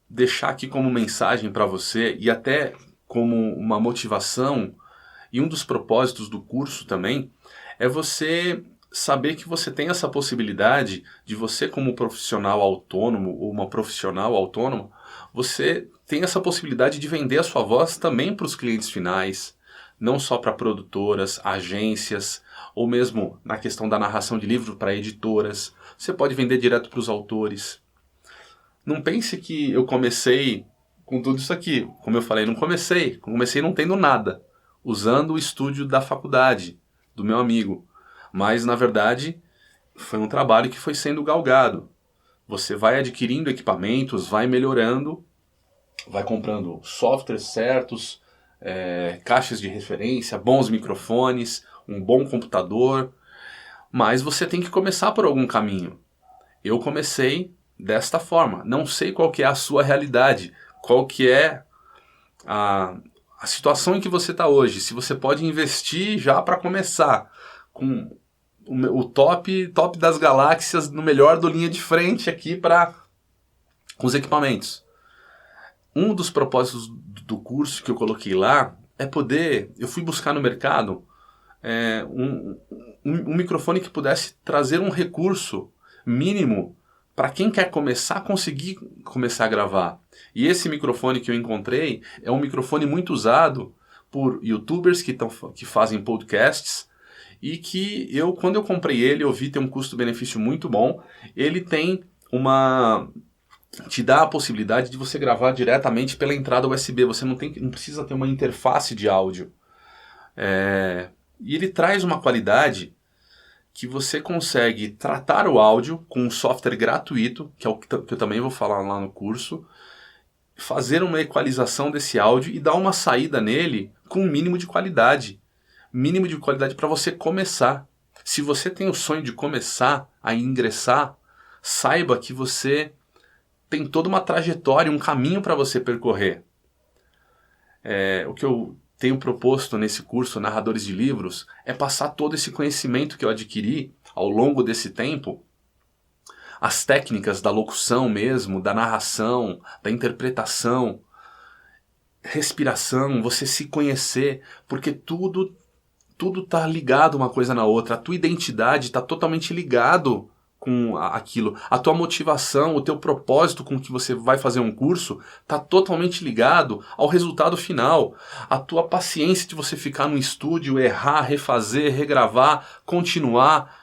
deixar aqui como mensagem para você e até como uma motivação e um dos propósitos do curso também, é você saber que você tem essa possibilidade de você, como profissional autônomo ou uma profissional autônoma, você tem essa possibilidade de vender a sua voz também para os clientes finais, não só para produtoras, agências, ou mesmo na questão da narração de livro para editoras. Você pode vender direto para os autores. Não pense que eu comecei com tudo isso aqui. Como eu falei, não comecei não tendo nada, usando o estúdio da faculdade, do meu amigo. Mas, na verdade, foi um trabalho que foi sendo galgado. Você vai adquirindo equipamentos, vai melhorando, vai comprando softwares certos, caixas de referência, bons microfones, um bom computador. Mas você tem que começar por algum caminho. Eu comecei desta forma. Não sei qual que é a sua realidade, qual que é a situação em que você está hoje. Se você pode investir já para começar com o top das galáxias, no melhor do linha de frente aqui com os equipamentos. Um dos propósitos do curso que eu coloquei lá eu fui buscar no mercado um microfone que pudesse trazer um recurso mínimo para quem quer conseguir começar a gravar. E esse microfone que eu encontrei é um microfone muito usado por youtubers que fazem podcasts, e que quando eu comprei ele, eu vi ter um custo-benefício muito bom. Ele te dá a possibilidade de você gravar diretamente pela entrada USB. Você não precisa ter uma interface de áudio. E ele traz uma qualidade que você consegue tratar o áudio com um software gratuito, que é o que eu também vou falar lá no curso, fazer uma equalização desse áudio e dar uma saída nele com um mínimo de qualidade. Mínimo de qualidade para você começar. Se você tem o sonho de começar a ingressar, saiba que você tem toda uma trajetória, um caminho para você percorrer. O que eu tenho proposto nesse curso Narradores de Livros é passar todo esse conhecimento que eu adquiri ao longo desse tempo, as técnicas da locução mesmo, da narração, da interpretação, respiração, você se conhecer, porque tudo está ligado uma coisa na outra. A tua identidade está totalmente ligado com aquilo. A tua motivação, o teu propósito com que você vai fazer um curso está totalmente ligado ao resultado final. A tua paciência de você ficar no estúdio, errar, refazer, regravar, continuar,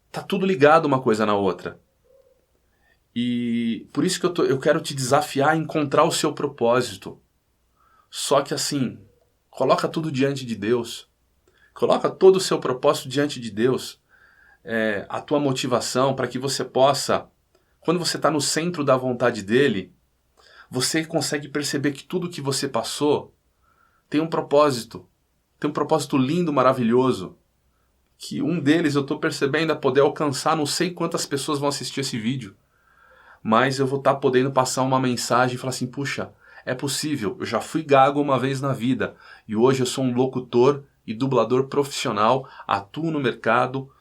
está tudo ligado uma coisa na outra. E por isso que eu quero te desafiar a encontrar o seu propósito. Só que assim, coloca tudo diante de Deus. Coloca todo o seu propósito diante de Deus. A tua motivação para que você possa, quando você está no centro da vontade dele, você consegue perceber que tudo que você passou tem um propósito lindo, maravilhoso, que um deles eu estou percebendo a poder alcançar, não sei quantas pessoas vão assistir esse vídeo, mas eu vou estar podendo passar uma mensagem e falar assim, puxa, é possível, eu já fui gago uma vez na vida, e hoje eu sou um locutor e dublador profissional, atuo no mercado,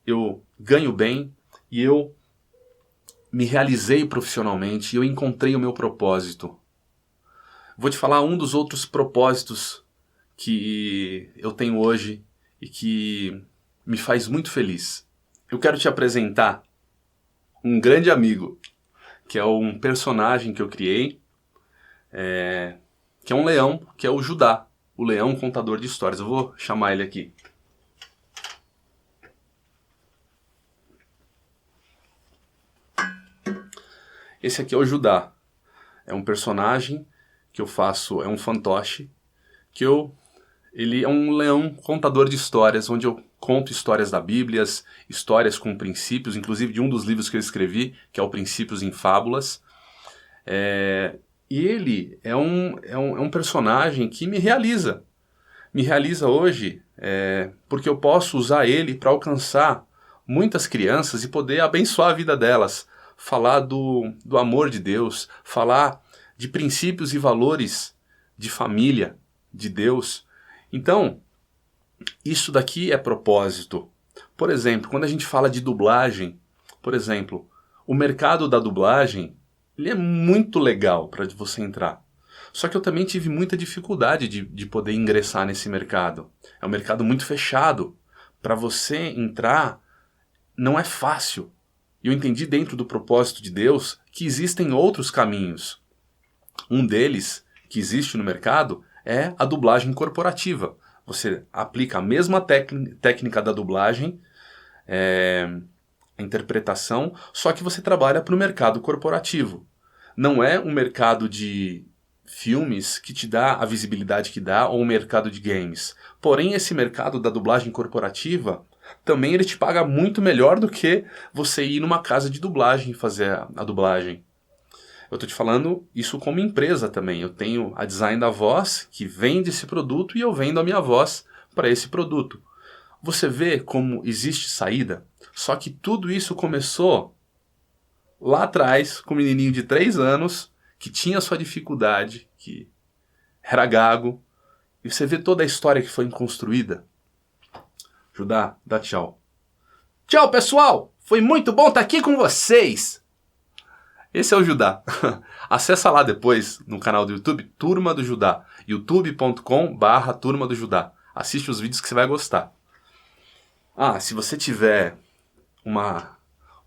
eu ganho bem e eu me realizei profissionalmente, eu encontrei o meu propósito. Vou te falar um dos outros propósitos que eu tenho hoje e que me faz muito feliz. Eu quero te apresentar um grande amigo, que é um personagem que eu criei, que é um leão, que é o Judá, o leão contador de histórias. Eu vou chamar ele aqui. Esse aqui é o Judá. É um personagem que eu faço, é um fantoche, ele é um leão contador de histórias, onde eu conto histórias da Bíblia, histórias com princípios, inclusive de um dos livros que eu escrevi, que é o Princípios em Fábulas. E ele é um personagem que me realiza. Me realiza hoje porque eu posso usar ele para alcançar muitas crianças e poder abençoar a vida delas. Falar do amor de Deus, falar de princípios e valores de família, de Deus. Então, isso daqui é propósito. Por exemplo, quando a gente fala de dublagem, por exemplo, o mercado da dublagem, ele é muito legal para você entrar. Só que eu também tive muita dificuldade de poder ingressar nesse mercado. É um mercado muito fechado. Para você entrar, não é fácil. E eu entendi dentro do propósito de Deus que existem outros caminhos. Um deles, que existe no mercado, é a dublagem corporativa. Você aplica a mesma técnica da dublagem, a interpretação, só que você trabalha para o mercado corporativo. Não é um mercado de filmes que te dá a visibilidade que dá, ou um mercado de games. Porém, esse mercado da dublagem corporativa, também ele te paga muito melhor do que você ir numa casa de dublagem e fazer a dublagem. Eu estou te falando isso como empresa também. Eu tenho a Design da Voz, que vende esse produto, e eu vendo a minha voz para esse produto. Você vê como existe saída? Só que tudo isso começou lá atrás, com um menininho de 3 anos, que tinha sua dificuldade, que era gago. E você vê toda a história que foi construída. Judá, dá tchau. Tchau, pessoal! Foi muito bom estar aqui com vocês! Esse é o Judá. Acessa lá depois, no canal do YouTube, Turma do Judá. youtube.com/Turma do Judá. Assiste os vídeos que você vai gostar. Se você tiver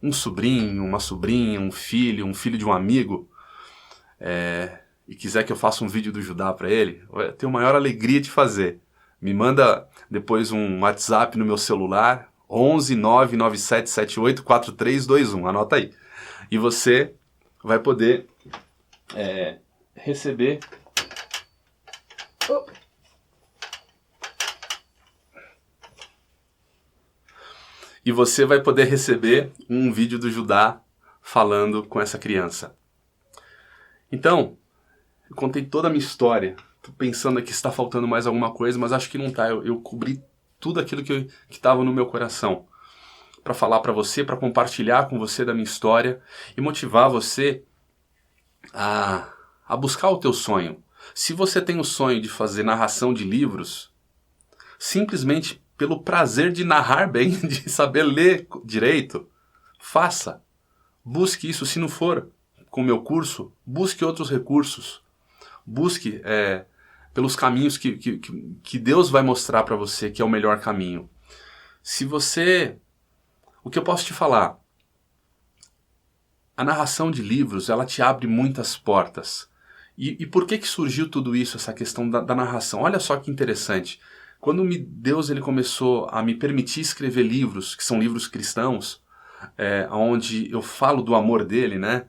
um sobrinho, uma sobrinha, um filho de um amigo, e quiser que eu faça um vídeo do Judá para ele, eu tenho a maior alegria de fazer. Me manda depois um WhatsApp no meu celular, 11 99778 4321, anota aí. E você vai poder receber... E você vai poder receber um vídeo do Judá falando com essa criança. Então, eu contei toda a minha história. Tô pensando aqui se está faltando mais alguma coisa, mas acho que não tá. Eu cobri tudo aquilo que estava no meu coração para falar para você, para compartilhar com você da minha história e motivar você a buscar o teu sonho. Se você tem o sonho de fazer narração de livros, simplesmente pelo prazer de narrar bem, de saber ler direito, faça. Busque isso. Se não for com o meu curso, busque outros recursos. Busque pelos caminhos que Deus vai mostrar para você que é o melhor caminho. O que eu posso te falar? a narração de livros, ela te abre muitas portas. E por que surgiu tudo isso, essa questão da narração? Olha só que interessante. Quando Deus ele começou a me permitir escrever livros, que são livros cristãos, onde eu falo do amor dele, né?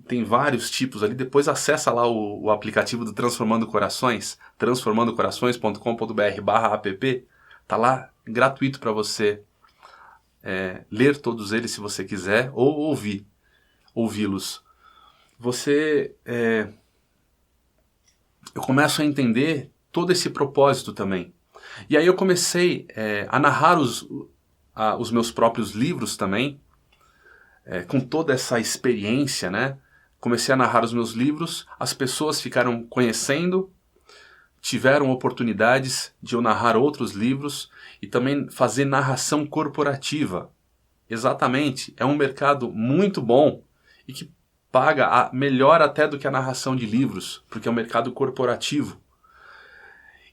Tem vários tipos ali. Depois acessa lá o aplicativo do Transformando Corações, transformandocorações.com.br/app. Tá lá, gratuito para você ler todos eles se você quiser, ou ouvi-los. Eu começo a entender todo esse propósito também. E aí eu comecei a narrar os meus próprios livros também, com toda essa experiência, né? Comecei a narrar os meus livros, as pessoas ficaram conhecendo, tiveram oportunidades de eu narrar outros livros e também fazer narração corporativa. Exatamente, é um mercado muito bom e que paga melhor até do que a narração de livros, porque é um mercado corporativo.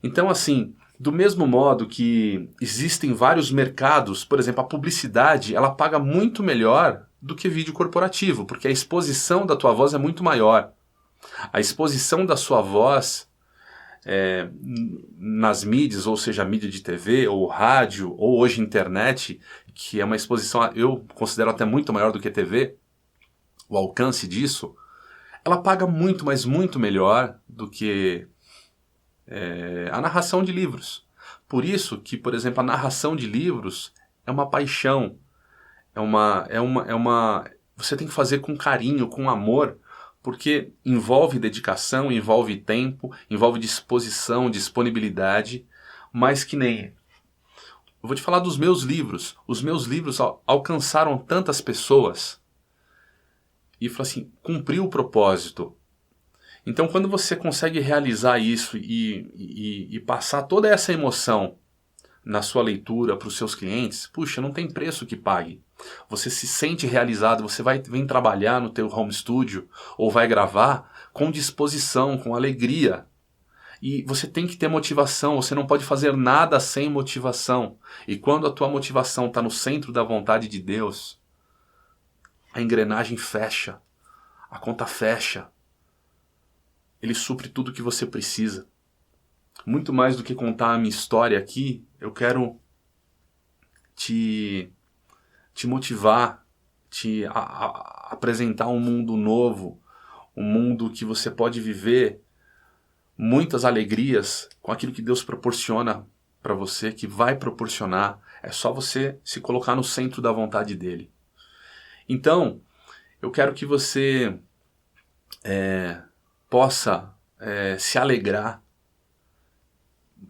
Então, assim, do mesmo modo que existem vários mercados, por exemplo, a publicidade, ela paga muito melhor do que vídeo corporativo, porque a exposição da tua voz é muito maior. A exposição da sua voz nas mídias, ou seja, mídia de TV, ou rádio, ou hoje internet, que é uma exposição, eu considero até muito maior do que TV, o alcance disso, ela paga muito, mas muito melhor do que a narração de livros. Por isso que, por exemplo, a narração de livros é uma paixão, você tem que fazer com carinho, com amor, porque envolve dedicação, envolve tempo, envolve disposição, disponibilidade, mas que nem... Eu vou te falar dos meus livros. Os meus livros alcançaram tantas pessoas e, assim, cumpriu o propósito. Então, quando você consegue realizar isso e passar toda essa emoção na sua leitura para os seus clientes, puxa, não tem preço que pague. Você se sente realizado, você vem trabalhar no teu home studio ou vai gravar com disposição, com alegria. E você tem que ter motivação, você não pode fazer nada sem motivação. E quando a tua motivação está no centro da vontade de Deus, a engrenagem fecha, a conta fecha. Ele supre tudo o que você precisa. Muito mais do que contar a minha história aqui, eu quero te motivar, te apresentar um mundo novo, um mundo que você pode viver muitas alegrias com aquilo que Deus proporciona para você, que vai proporcionar. É só você se colocar no centro da vontade dele. Então, eu quero que você possa se alegrar.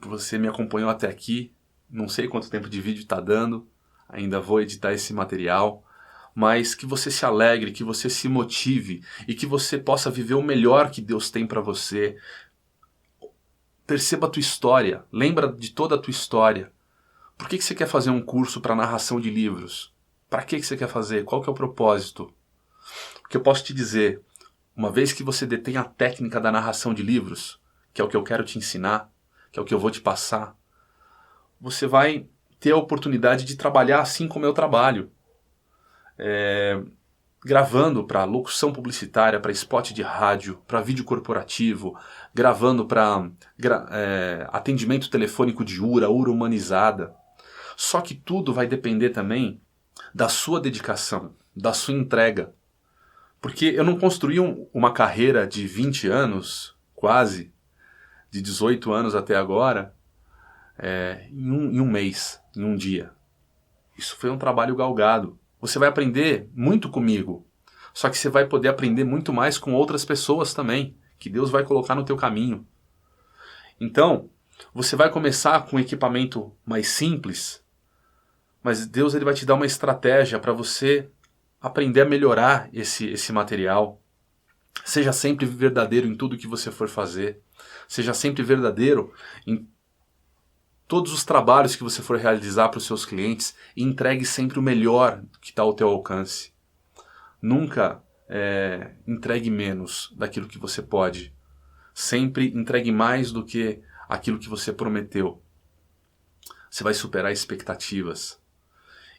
Você me acompanhou até aqui, não sei quanto tempo de vídeo está dando, ainda vou editar esse material, mas que você se alegre, que você se motive e que você possa viver o melhor que Deus tem para você. Perceba a tua história, lembra de toda a tua história. Por que você quer fazer um curso para narração de livros? Para que você quer fazer? Qual que é o propósito? O que eu posso te dizer, uma vez que você detém a técnica da narração de livros, que é o que eu quero te ensinar, que é o que eu vou te passar, você vai ter a oportunidade de trabalhar assim como eu trabalho. Gravando para locução publicitária, para spot de rádio, para vídeo corporativo, gravando para atendimento telefônico de URA humanizada. Só que tudo vai depender também da sua dedicação, da sua entrega. Porque eu não construí uma carreira de 20 anos, quase, de 18 anos até agora, em um mês, em um dia. Isso foi um trabalho galgado. Você vai aprender muito comigo, só que você vai poder aprender muito mais com outras pessoas também, que Deus vai colocar no teu caminho. Então, você vai começar com um equipamento mais simples, mas Deus ele vai te dar uma estratégia para você aprender a melhorar esse material. Seja sempre verdadeiro em tudo que você for fazer. Seja sempre verdadeiro em todos os trabalhos que você for realizar para os seus clientes e entregue sempre o melhor que está ao teu alcance. Nunca entregue menos daquilo que você pode. Sempre entregue mais do que aquilo que você prometeu. Você vai superar expectativas.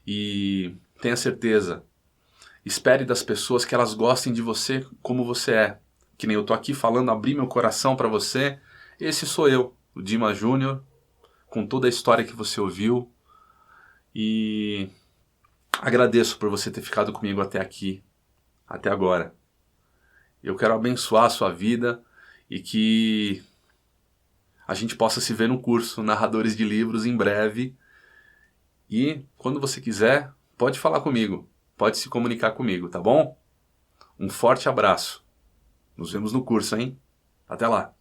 E tenha certeza Espere das pessoas que elas gostem de você como você é. Que nem eu tô aqui falando, abri meu coração para você. Esse sou eu, o Dima Júnior, com toda a história que você ouviu. E agradeço por você ter ficado comigo até aqui, até agora. Eu quero abençoar a sua vida e que a gente possa se ver no curso Narradores de Livros em breve. E quando você quiser, pode falar comigo, pode se comunicar comigo, tá bom? Um forte abraço. Nos vemos no curso, hein? Até lá!